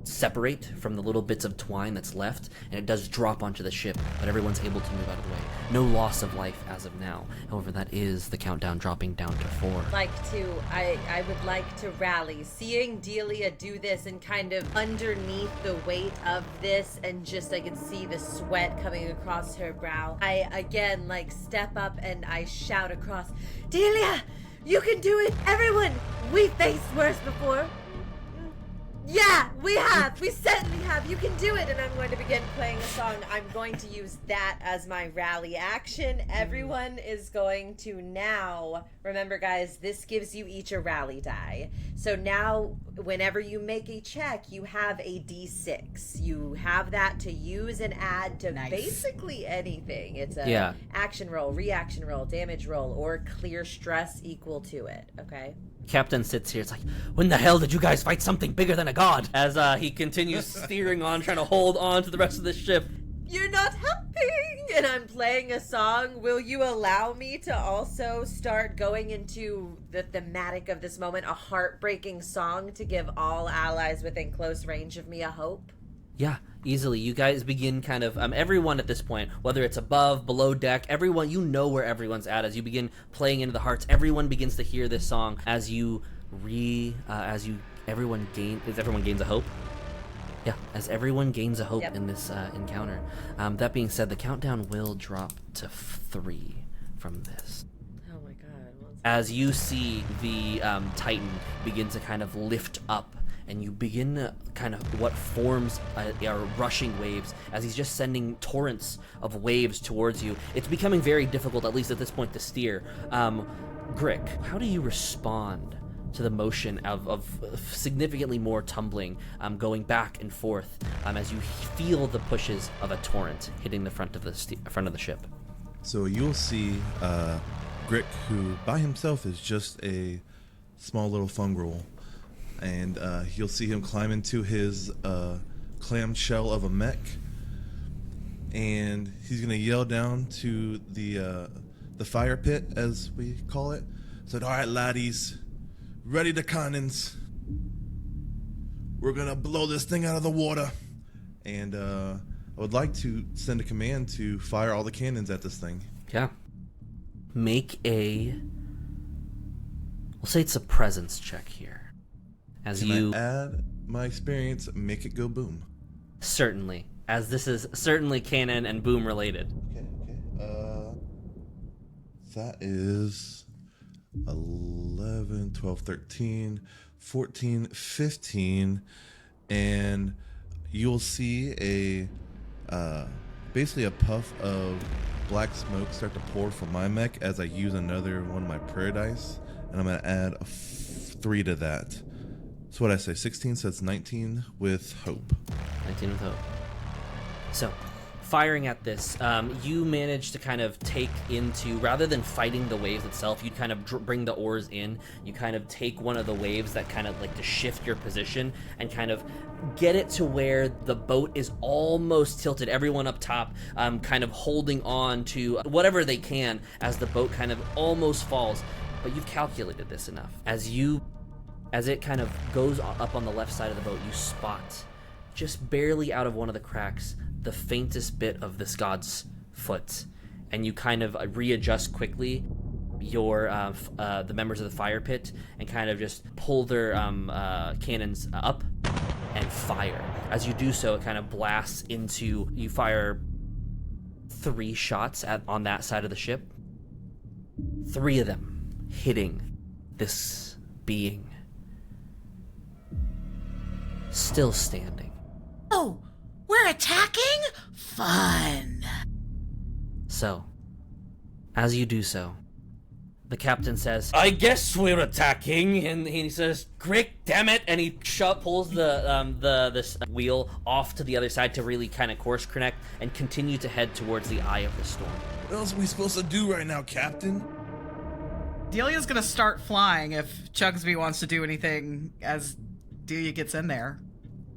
separate from the little bits of twine that's left, and it does drop onto the ship, but everyone's able to move out of the way. No loss of life as of now. However, that is the countdown dropping down to 4. I would like to rally. Seeing Delia do this and kind of underneath the weight of this, and just I can see the sweat coming across her brow, I again step up and I shout across, Delia, you can do it! Everyone, we faced worse before. Yeah, we have. We certainly have. You can do it. And I'm going to begin playing a song. I'm going to use that as my rally action. Everyone is going to now, remember guys, this gives you each a rally die. So now, whenever you make a check, you have a D6. You have that to use and add to basically anything. It's a action roll, reaction roll, damage roll, or clear stress equal to it, okay? Captain sits here. It's like, when the hell did you guys fight something bigger than a god? As he continues steering on, trying to hold on to the rest of the ship. You're not helping! And I'm playing a song. Will you allow me to also start going into the thematic of this moment, a heartbreaking song to give all allies within close range of me a hope? Yeah, easily. You guys begin kind of, everyone at this point, whether it's above, below deck, everyone, you know where everyone's at. As you begin playing into the hearts, everyone begins to hear this song as everyone gains a hope. Yeah, as everyone gains a hope in this encounter. That being said, the countdown will drop to 3 from this. Oh my god. As you see the Titan begin to kind of lift up, and you begin kind of what forms are rushing waves as he's just sending torrents of waves towards you. It's becoming very difficult, at least at this point, to steer. Grick, how do you respond to the motion of significantly more tumbling, going back and forth as you feel the pushes of a torrent hitting the front of the ship? So you'll see Grick, who by himself is just a small little fungril, and you'll see him climb into his clam shell of a mech, and he's gonna yell down to the fire pit, as we call it. Said, "All right, laddies, ready the cannons. We're gonna blow this thing out of the water." And I would like to send a command to fire all the cannons at this thing. Yeah. Make we'll say it's a presence check here. Can I add my experience, make it go boom? Certainly, as this is certainly cannon and boom related. Okay. That is 11, 12, 13, 14, 15, and you'll see a basically a puff of black smoke start to pour from my mech as I use another one of my prayer dice, and I'm gonna add a 3 to that. So what I say, 16, so it's 19 with hope. 19 with hope. So, firing at this, you manage to kind of take into, rather than fighting the waves itself, you kind of bring the oars in. You kind of take one of the waves that kind of like to shift your position and kind of get it to where the boat is almost tilted. Everyone up top kind of holding on to whatever they can as the boat kind of almost falls. But you've calculated this enough. As it kind of goes up on the left side of the boat, you spot just barely out of one of the cracks the faintest bit of this god's foot, and you kind of readjust quickly your the members of the fire pit and kind of just pull their cannons up and fire. As you do so, it kind of blasts into, you fire 3 shots on that side of the ship, 3 of them hitting this being still standing. Oh, we're attacking? Fun. So, as you do so, the captain says, "I guess we're attacking," and he says, "Grick, damn it!" And he pulls this wheel off to the other side to really kind of course connect and continue to head towards the eye of the storm. What else are we supposed to do right now, Captain? Delia's gonna start flying if Chugsby wants to do anything as Delia gets in there.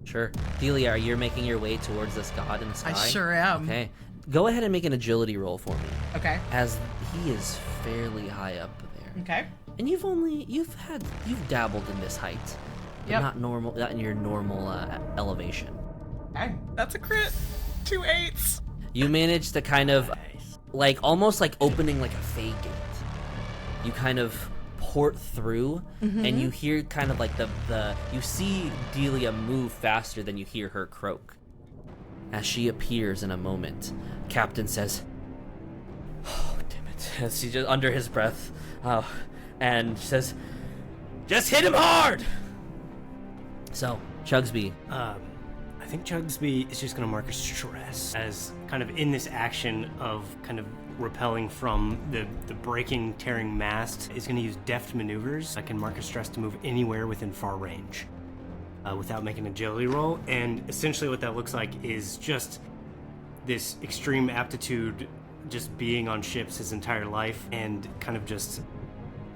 Sure. Delia, you're making your way towards this god in the sky? I sure am. Okay. Go ahead and make an agility roll for me, Okay. as he is fairly high up there. Okay. And you've dabbled in this height, but Yep. not in your normal elevation. Okay. That's a crit. 2 8s. You manage to kind of, like, almost like opening like a Fae gate. You kind of port through, and you hear kind of like you see Delia move faster than you hear her croak. As she appears in a moment, Captain says, "Oh, damn it," as she just under his breath, and says, "Just hit him hard!" So, Chugsby. I think Chugsby is just going to mark a stress as kind of in this action of kind of repelling from the breaking, tearing mast, is going to use deft maneuvers. I can mark a stress to move anywhere within far range without making an agility roll. And essentially what that looks like is just this extreme aptitude, just being on ships his entire life and kind of just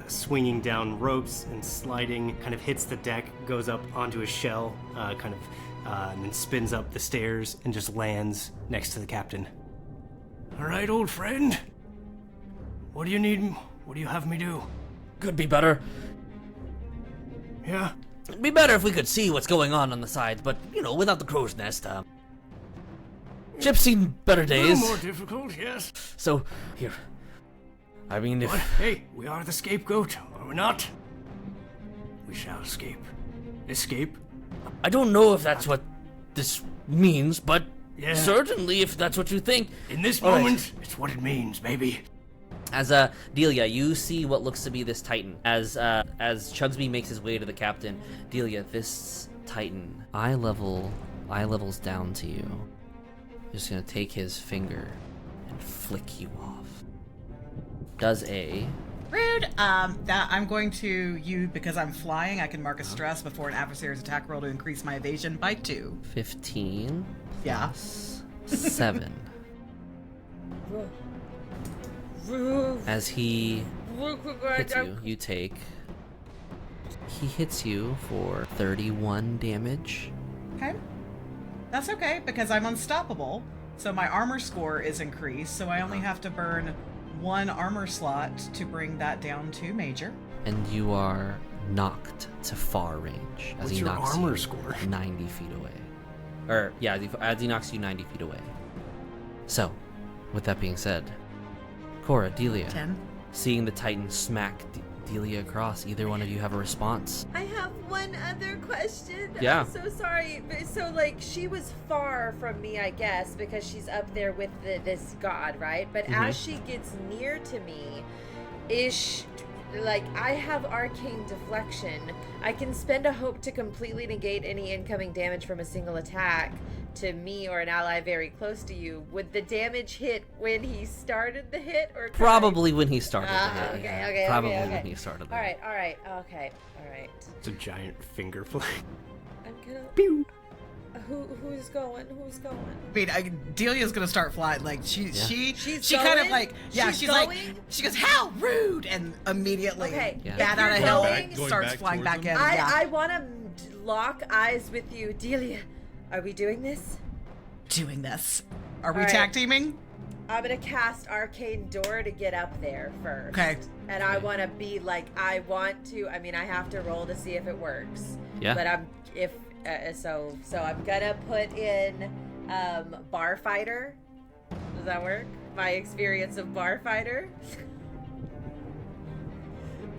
swinging down ropes and sliding, kind of hits the deck, goes up onto a shell, and then spins up the stairs and just lands next to the captain. All right, old friend. What do you need? What do you have me do? Could be better. Yeah? It'd be better if we could see what's going on the sides, but, without the crow's nest, ship's seen better A days. little more difficult, yes. So, here. I mean, if... What? Hey, we are the scapegoat, are we not? We shall escape. Escape? I don't know if that's what this means, but Yeah. certainly if that's what you think. In this All right. moment, it's what it means, baby. As Delia, you see what looks to be this Titan. As Chugsby makes his way to the captain, Delia, this Titan, eye levels down to you. Just gonna take his finger and flick you off. Does a Rude. That I'm going to because I'm flying, I can mark a stress before an adversary's attack roll to increase my evasion by 2. 15 Yeah. plus 7. As he hits you, he hits you for 31 damage. Okay. That's okay, because I'm unstoppable, so my armor score is increased, so I only have to burn 1 armor slot to bring that down to major. And you are knocked to far range as What's he your knocks armor you score? 90 feet away. As he knocks you 90 feet away. So, with that being said, Cora, Delia, 10. seeing the Titan smack Delia across, either one of you have a response? I have one other question. Yeah. I'm so sorry. So, she was far from me, I guess, because she's up there with this god, right? But as she gets near to me, like, I have arcane deflection. I can spend a hope to completely negate any incoming damage from a single attack to me or an ally very close to you. Would the damage hit when he started the hit, or Probably when he started the hit. Okay, yeah. okay, Probably okay. when he started the hit. All right, okay. It's a giant finger flame. I'm gonna... Pew! Who's going? I mean, Delia's gonna start flying. Like she kind of going? like she's going? like she goes, how rude, and immediately Okay, Yeah. bat out of If you're hell going- starts back flying towards back in. him? Yeah. I want to lock eyes with you. Delia, are we doing this? Doing this. Are we All right. tag teaming? I'm gonna cast Arcane Door to get up there first. Okay. And I want to be like, I have to roll to see if it works. Yeah. But so I'm gonna put in Bar Fighter. Does that work? My experience of Bar Fighter.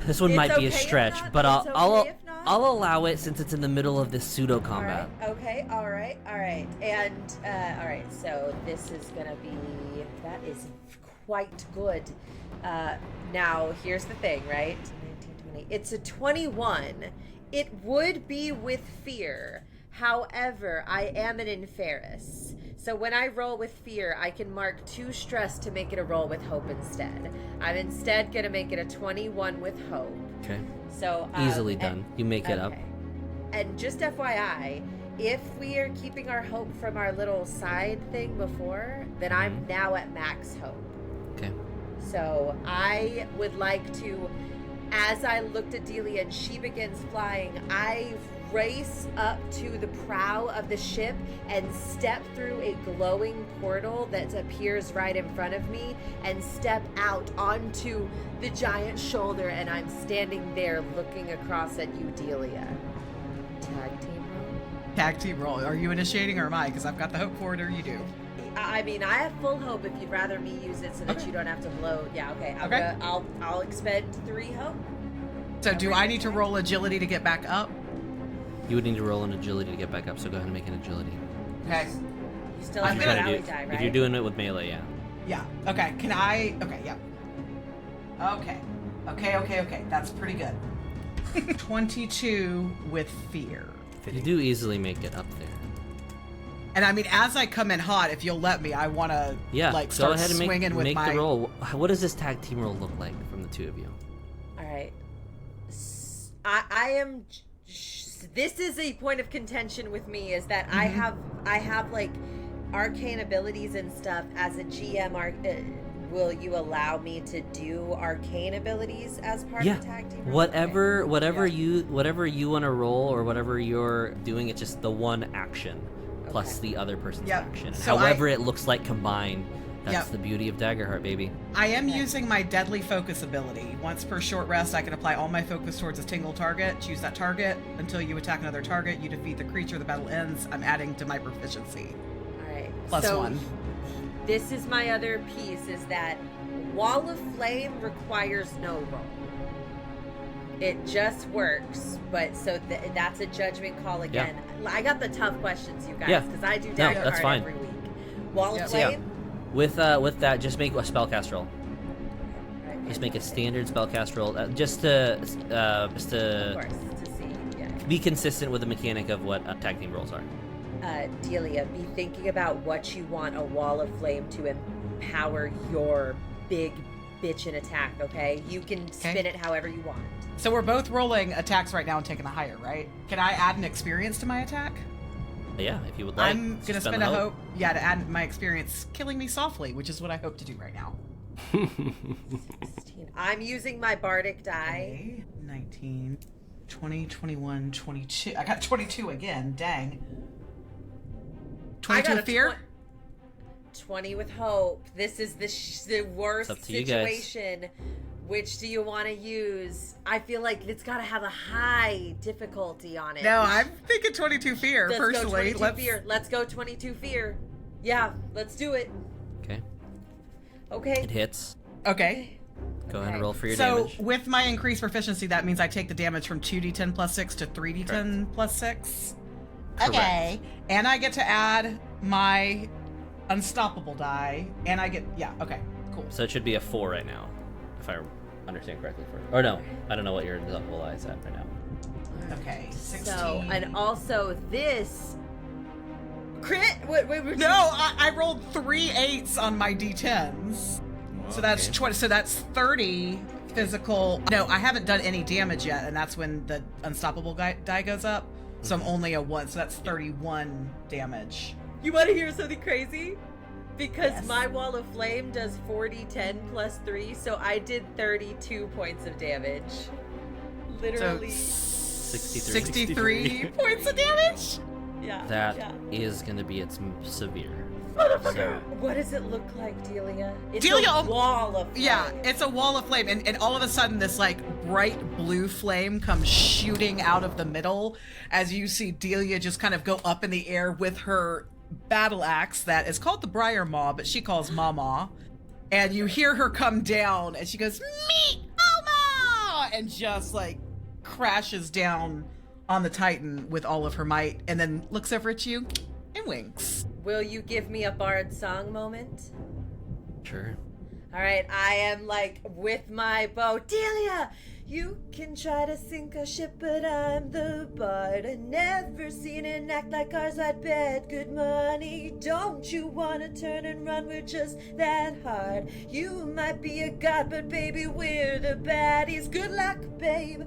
This one It's might be a okay if stretch, not, but it's okay if not. I'll allow it since it's in the middle of this pseudo All combat. right. Okay. All right. And all right. So this is gonna be. That is quite good. Now here's the thing, right? 19, 20. It's a 21. It would be with fear. However, I am an Inferis. So when I roll with fear, I can mark 2 stress to make it a roll with hope instead. I'm instead gonna make it a 21 with hope. Okay. So Easily done. You make it up. okay. And just FYI, if we are keeping our hope from our little side thing before, then I'm now at max hope. Okay. So I would like to, as I looked at Delia and she begins flying, I race up to the prow of the ship and step through a glowing portal that appears right in front of me and step out onto the giant shoulder, and I'm standing there looking across at you, Delia. Tag team roll? Tag team roll. Are you initiating or am I? Because I've got the hope for it, or you do. I mean, I have full hope if you'd rather me use it so that Okay. you don't have to blow. Yeah, okay. Okay. I'll expend 3 hope. So do I need to roll agility to get back up? You would need to roll an agility to get back up, so go ahead and make an agility. Okay. You still I'm have gonna your Try to rally do- die, right? If you're doing it with melee, yeah. Yeah. Okay. Can I? Okay. Yep. Okay. That's pretty good. 22 with fear. You do easily make it up there. And I mean, as I come in hot, if you'll let me, I want to Yeah, like go start ahead and swinging with make my. the roll. What does this tag team roll look like from the two of you? All right. I am. This is a point of contention with me, is that I have like arcane abilities and stuff. As a GM, will you allow me to do arcane abilities as part of the tag team? Whatever Yeah. you want to roll or whatever you're doing, it's just the one action plus Okay. the other person's Yep. action. So However it looks like combined. That's Yep. the beauty of Daggerheart, baby. I am using my deadly focus ability. Once per short rest, I can apply all my focus towards a single target. Choose that target until you attack another target. You defeat the creature. The battle ends. I'm adding to my proficiency. All right. Plus so 1. This is my other piece, is that Wall of Flame requires no roll. It just works, but so that's a judgment call again. I got the tough questions, you guys, Yeah. because I do No, Daggerheart that's fine. every week. Wall Yeah. of So, yeah. Flame. With that, just make a spellcast roll. Right, Just make a fantastic. standard spellcast roll, just to Of course, to see. Yeah. be consistent with the mechanic of what tag team rolls are. Delia, be thinking about what you want a Wall of Flame to empower your big bitchin' attack, okay? You can spin it however you want. So we're both rolling attacks right now and taking the higher, right? Can I add an experience to my attack? Yeah, if you would like. I'm just gonna spend spend the a hope. Yeah, to add my experience, killing me softly, which is what I hope to do right now. 16. I'm using my Bardic die. 19, 20, 21, 22. I got 22 again. Dang. 22 I got with a fear? 20 with hope. This is the worst It's up to you guys. situation. Which do you want to use? I feel like it's got to have a high difficulty on it. No, I'm thinking 22 fear, Let's personally. go 22 fear. Let's go 22 fear. Yeah, let's do it. Okay, Okay. it hits. Okay. Go ahead and Okay. roll for your So damage. with my increased proficiency, that means I take the damage from 2d10 plus 6 to 3d10 plus 6. Correct. Okay. And I get to add my unstoppable die, and I get, yeah, okay, cool. So it should be a 4 right now. If I understand correctly. Or no, I don't know what your level is at right now. Okay, 16. So, and also this crit. Wait, No, I rolled 3 8s on my d10s. So that's 20. So that's 30 physical. No, I haven't done any damage yet, and that's when the unstoppable die goes up. So I'm only a 1. So that's 31 damage. You want to hear something crazy? Because Yes. my wall of flame does 40, 10 plus 3, so I did 32 points of damage. Literally. 63 points of damage. Yeah. That is going to be its severe. Motherfucker! What does it look like, Delia? It's Delia, a wall of flame. Yeah, it's a wall of flame, and all of a sudden this like bright blue flame comes shooting out of the middle as you see Delia just kind of go up in the air with her battle axe that is called the Briar Maw, but she calls Mama. And you hear her come down and she goes, "Meet Mama!" and just like crashes down on the Titan with all of her might, and then looks over at you and winks. Will you give me a bard song moment? Sure. All right, I am like with my bow. Delia, you can try to sink a ship, but I'm the bard. I never seen an act like ours. I'd bet good money. Don't you wanna turn and run? We're just that hard. You might be a god, but baby, we're the baddies. Good luck, babe.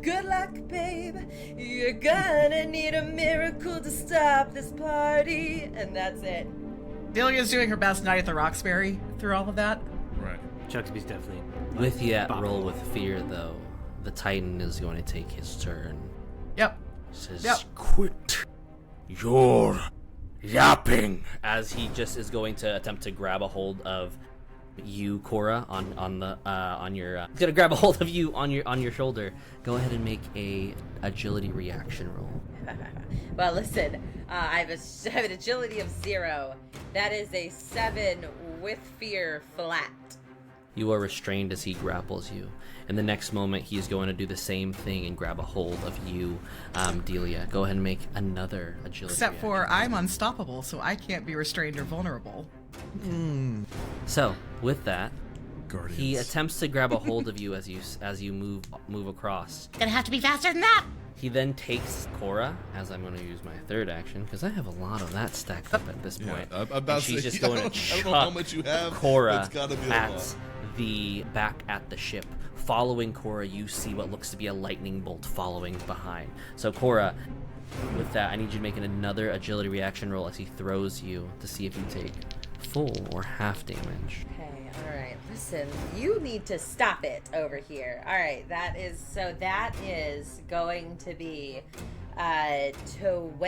Good luck, babe. You're gonna need a miracle to stop this party. And that's it. Delia's doing her best Night at the Roxbury through all of that. Right. Chugsby's definitely With that Bop. roll with fear, though, the Titan is going to take his turn. Yep. Says, Yep. "Quit your yapping," as he just is going to attempt to grab a hold of you, Cora, on your. He's gonna grab a hold of you on your shoulder. Go ahead and make a agility reaction roll. Well, listen, I have an agility of 0. That is a 7 with fear flat. You are restrained as he grapples you. In the next moment, he is going to do the same thing and grab a hold of you, Delia. Go ahead and make another agility. Except reaction. for I'm unstoppable, so I can't be restrained or vulnerable. So, with that, Guardians. he attempts to grab a hold of you as you move across. Gonna have to be faster than that. He then takes Cora, as I'm going to use my third action, because I have a lot of that stacked up at this Yeah, point. I'm about And to she's say, just I going don't- to I don't know how chuck much you have, but Cora it's gotta be a at lot. the back at the ship. Following Cora, you see what looks to be a lightning bolt following behind. So Cora, with that, I need you to make another agility reaction roll as he throws you to see if you take full or half damage. Okay, all right. Listen, you need to stop it over here. All right, that is going to be 12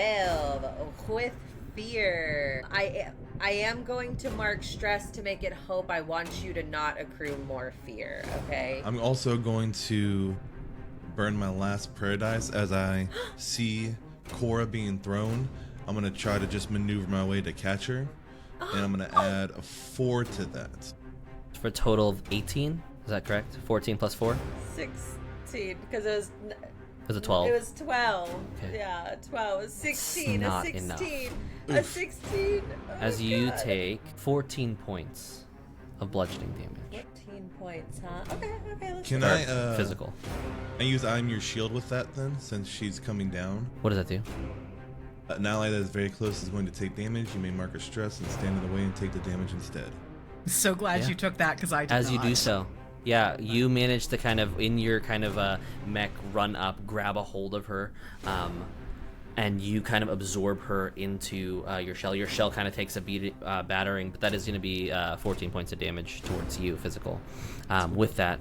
with fear. I am going to mark stress to make it hope. I want you to not accrue more fear, okay? I'm also going to burn my last paradise as I see Cora being thrown. I'm going to try to just maneuver my way to catch her. And I'm going to add a 4 to that. For a total of 18, is that correct? 14 plus 4? 16, because it was... Is it 12? It was 12. Okay. Yeah, 12. 16. not A 16. enough. A 16. Oh, As you God. take 14 points of bludgeoning damage. 14 points, huh? Okay, let's Can do it. I Physical. I use I'm your shield with that then, since she's coming down? What does that do? An ally that is very close is going to take damage. You may mark a stress and stand in the way and take the damage instead. So glad Yeah. you took that because I did As not. you do so, yeah, you manage to kind of, in your kind of mech, run up, grab a hold of her, and you kind of absorb her into your shell. Your shell kind of takes a battering, but that is going to be 14 points of damage towards you, physical. With that,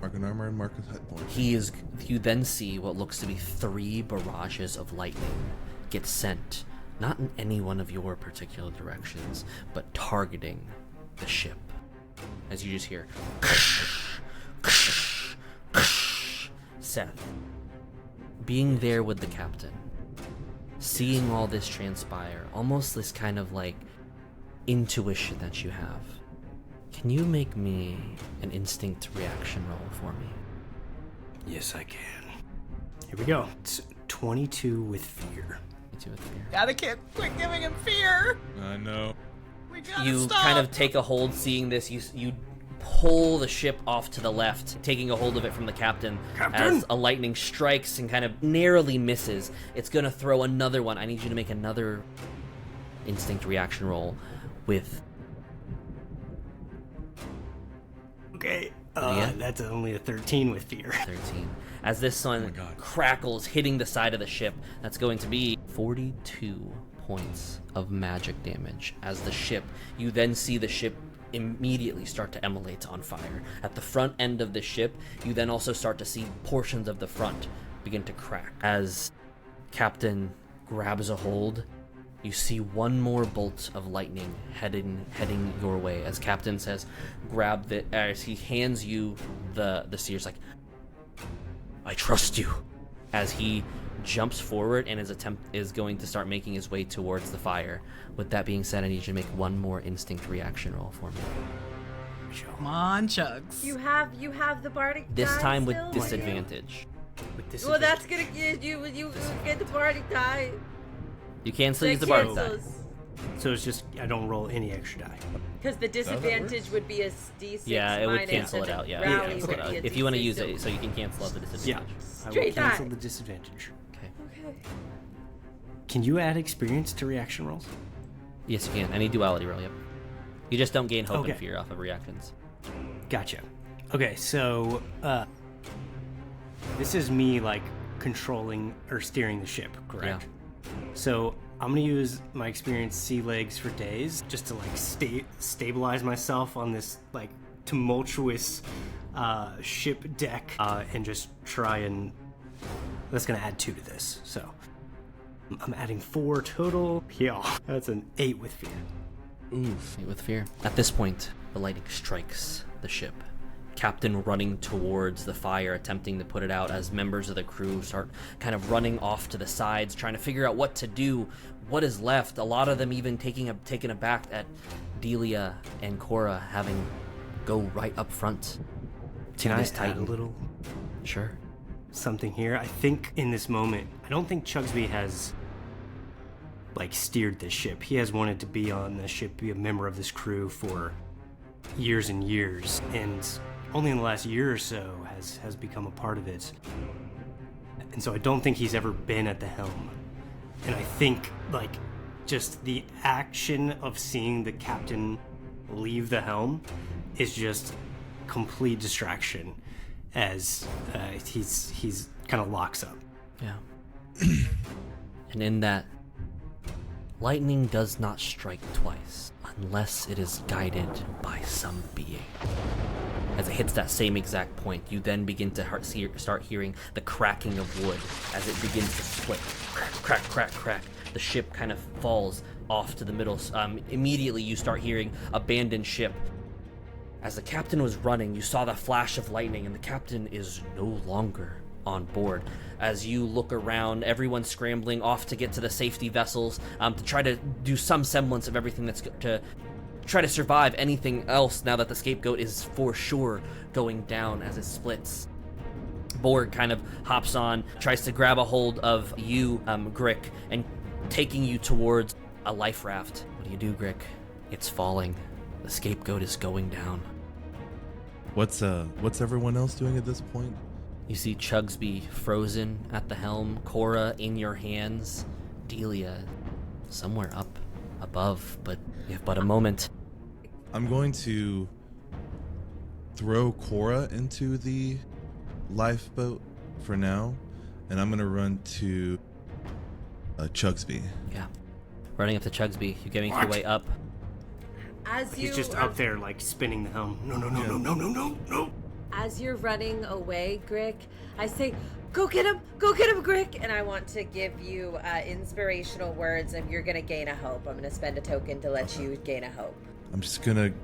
Mark an armor and mark a hit point. you then see what looks to be 3 barrages of lightning get sent, not in any one of your particular directions, but targeting the ship. As you just hear Seth, being there with the captain, seeing all this transpire, almost this kind of like intuition that you have. Can you make me an instinct reaction roll for me? Yes, I can. Here we go. It's 22 with fear. Me too, with fear. Gotta quit giving him fear. I know. We gotta You stop. kind of take a hold, seeing this. You pull the ship off to the left, taking a hold of it from the captain. As a lightning strikes and kind of narrowly misses. It's going to throw another one. I need you to make another instinct reaction roll with... Okay, Yeah. that's only a 13 with fear. 13. As this one crackles, hitting the side of the ship, that's going to be 42 points of magic damage. As the ship, you then see the ship immediately start to emulate on fire. At the front end of the ship, you then also start to see portions of the front begin to crack. As Captain grabs a hold, you see one more bolt of lightning heading your way. As Captain says, grab the... As he hands you the seers, like, I trust you. As he jumps forward and is going to start making his way towards the fire. With that being said, I need you to make one more instinct reaction roll for me. Come on, Chugs. You have the bardic This die time with still? disadvantage. Well, that's gonna get you get the bardic die. You can still use the That bardic die. cancels. So it's just, I don't roll any extra die. Because the disadvantage would be a D6 Yeah, it would minus, cancel and it out. the Yeah, rally it would cancel would it out. be a If you want to D6, use it, so you can cancel out the Yeah, disadvantage. I will Straight cancel die. the disadvantage. Okay. Okay. Can you add experience to reaction rolls? Yes, you can. Any duality roll, yep. You just don't gain hope Okay. and fear off of reactions. Gotcha. Okay, so this is me like controlling or steering the ship, correct? So I'm gonna use my experienced sea legs for days just to like stabilize myself on this like tumultuous ship deck and just try and that's gonna add 2 to this. So I'm adding 4 total. Yeah, that's an 8 with fear. Oof. With fear. At this point, the lightning strikes the ship. Captain running towards the fire, attempting to put it out as members of the crew start kind of running off to the sides, trying to figure out what to do, what is left. A lot of them even taken aback at Delia and Cora having go right up front to Can I this add titan. a little Sure. something here? I think in this moment, I don't think Chugsby has like steered this ship. He has wanted to be on the ship, be a member of this crew for years and years, and only in the last year or so has become a part of it. And so I don't think he's ever been at the helm. And I think like just the action of seeing the captain leave the helm is just complete distraction as he's kind of locks up. Yeah. And in that, lightning does not strike twice unless it is guided by some being. As it hits that same exact point, you then begin to start hearing the cracking of wood as it begins to split. Crack, crack, crack. The ship kind of falls off to the middle. Immediately you start hearing abandoned ship. As the captain was running, you saw the flash of lightning, and the captain is no longer on board. As you look around, everyone's scrambling off to get to the safety vessels to try to do some semblance of everything that's to try to survive anything else now that the Scapegoat is for sure going down as it splits. Borg kind of hops on, tries to grab a hold of you, Grick, and taking you towards a life raft. What do you do, Grick? It's falling. The Scapegoat is going down. What's everyone else doing at this point? You see Chugsby frozen at the helm, Cora in your hands, Delia somewhere up above, but you have but a moment. I'm going to throw Cora into the lifeboat for now, and I'm going to run to Chugsby. Yeah. Running up to Chugsby, you getting your way up. As you He's just up there like spinning the helm. No. As you're running away, Grick, I say, go get him, Grick. And I want to give you inspirational words, and you're going to gain a hope. I'm going to spend a token to let you gain a hope. I'm just going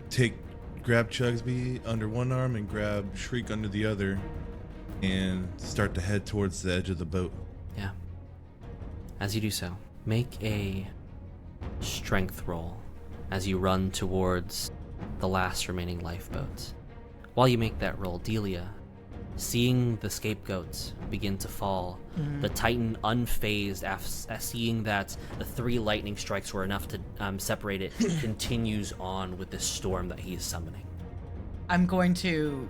to grab Chugsby under one arm and grab Shriek under the other and start to head towards the edge of the boat. Yeah. As you do so, make a strength roll as you run towards the last remaining lifeboat. While you make that roll, Delia, Seeing the scapegoats begin to fall, the Titan unfazed as seeing that the 3 lightning strikes were enough to separate it, continues on with this storm that he is summoning. I'm going to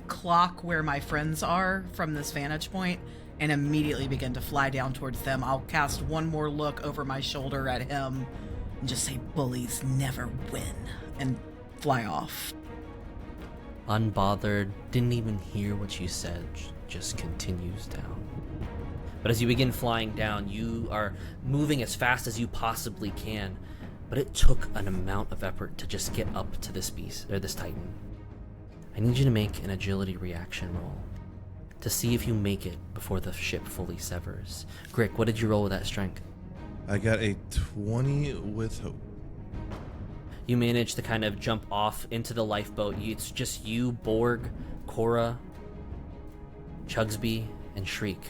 clock where my friends are from this vantage point and immediately begin to fly down towards them. I'll cast one more look over my shoulder at him and just say, bullies never win, and fly off. Unbothered, didn't even hear what you said, just continues down. But as you begin flying down, you are moving as fast as you possibly can, but it took an amount of effort to just get up to this beast, or this Titan. I need you to make an agility reaction roll to see if you make it before the ship fully severs. Grick, what did you roll with that strength? I got a 20 with hope. You manage to kind of jump off into the lifeboat. It's just you, Borg, Cora, Chugsby, and Shriek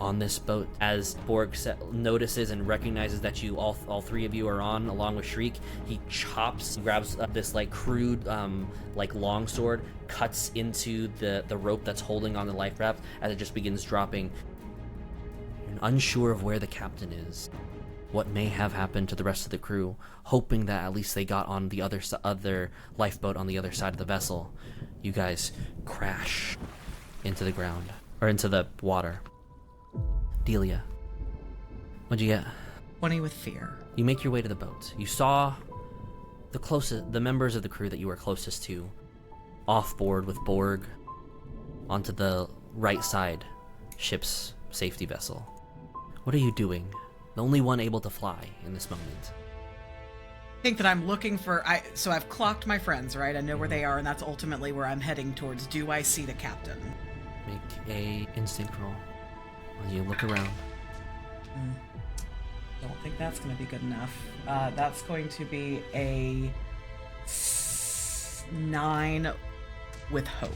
on this boat. As Borg notices and recognizes that you all 3 of you are on, along with Shriek, he grabs this like crude like longsword, cuts into the rope that's holding on the life raft as it just begins dropping. You're unsure of where the captain is, what may have happened to the rest of the crew, hoping that at least they got on the other lifeboat on the other side of the vessel. You guys crash into the ground, or into the water. Delia, what'd you get? 20 with fear. You make your way to the boat. You saw the members of the crew that you were closest to off board with Borg onto the right side ship's safety vessel. What are you doing? The only one able to fly in this moment. I think that I'm looking for... So I've clocked my friends, right? I know where they are, and that's ultimately where I'm heading towards. Do I see the captain? Make a instinct roll. When you look around. Don't think that's going to be good enough. That's going to be a 9 with hope.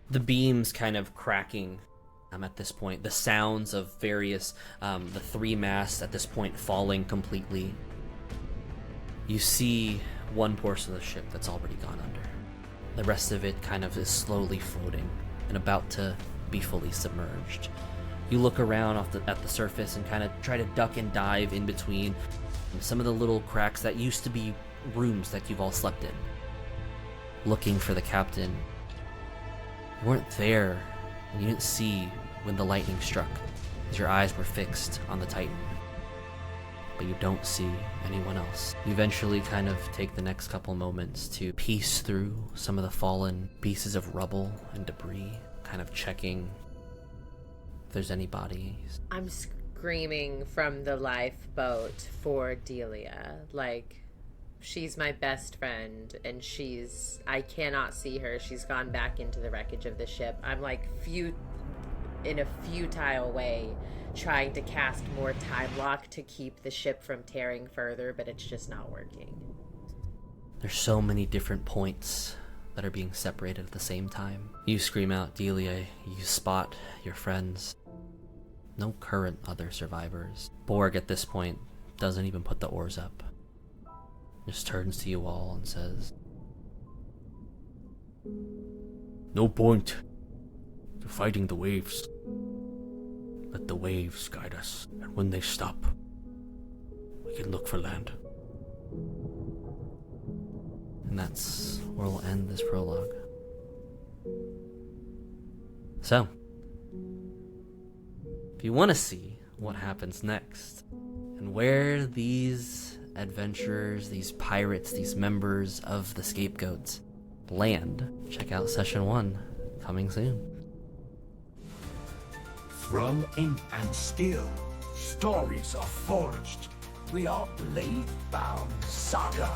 The beams kind of cracking at this point. The sounds of various, the 3 masts at this point falling completely. You see one portion of the ship that's already gone under. The rest of it kind of is slowly floating and about to be fully submerged. You look around at the surface and kind of try to duck and dive in between some of the little cracks that used to be rooms that you've all slept in, looking for the captain. You weren't there, and you didn't see when the lightning struck, as your eyes were fixed on the Titan. But you don't see anyone else. You eventually kind of take the next couple moments to piece through some of the fallen pieces of rubble and debris, kind of checking if there's any bodies. I'm screaming from the lifeboat for Delia. Like, she's my best friend, and I cannot see her. She's gone back into the wreckage of the ship. I'm like in a futile way trying to cast more time lock to keep the ship from tearing further, but it's just not working. There's so many different points that are being separated at the same time. You scream out, Delia, you spot your friends. No current other survivors. Borg at this point doesn't even put the oars up. Just turns to you all and says, "No point to fighting the waves. Let the waves guide us, and when they stop, we can look for land." And that's where we'll end this prologue. So, if you want to see what happens next, and where these adventurers, these pirates, these members of the Scapegoats land, check out Session 1, coming soon. From ink and steel, stories are forged. We are Bladebound Saga.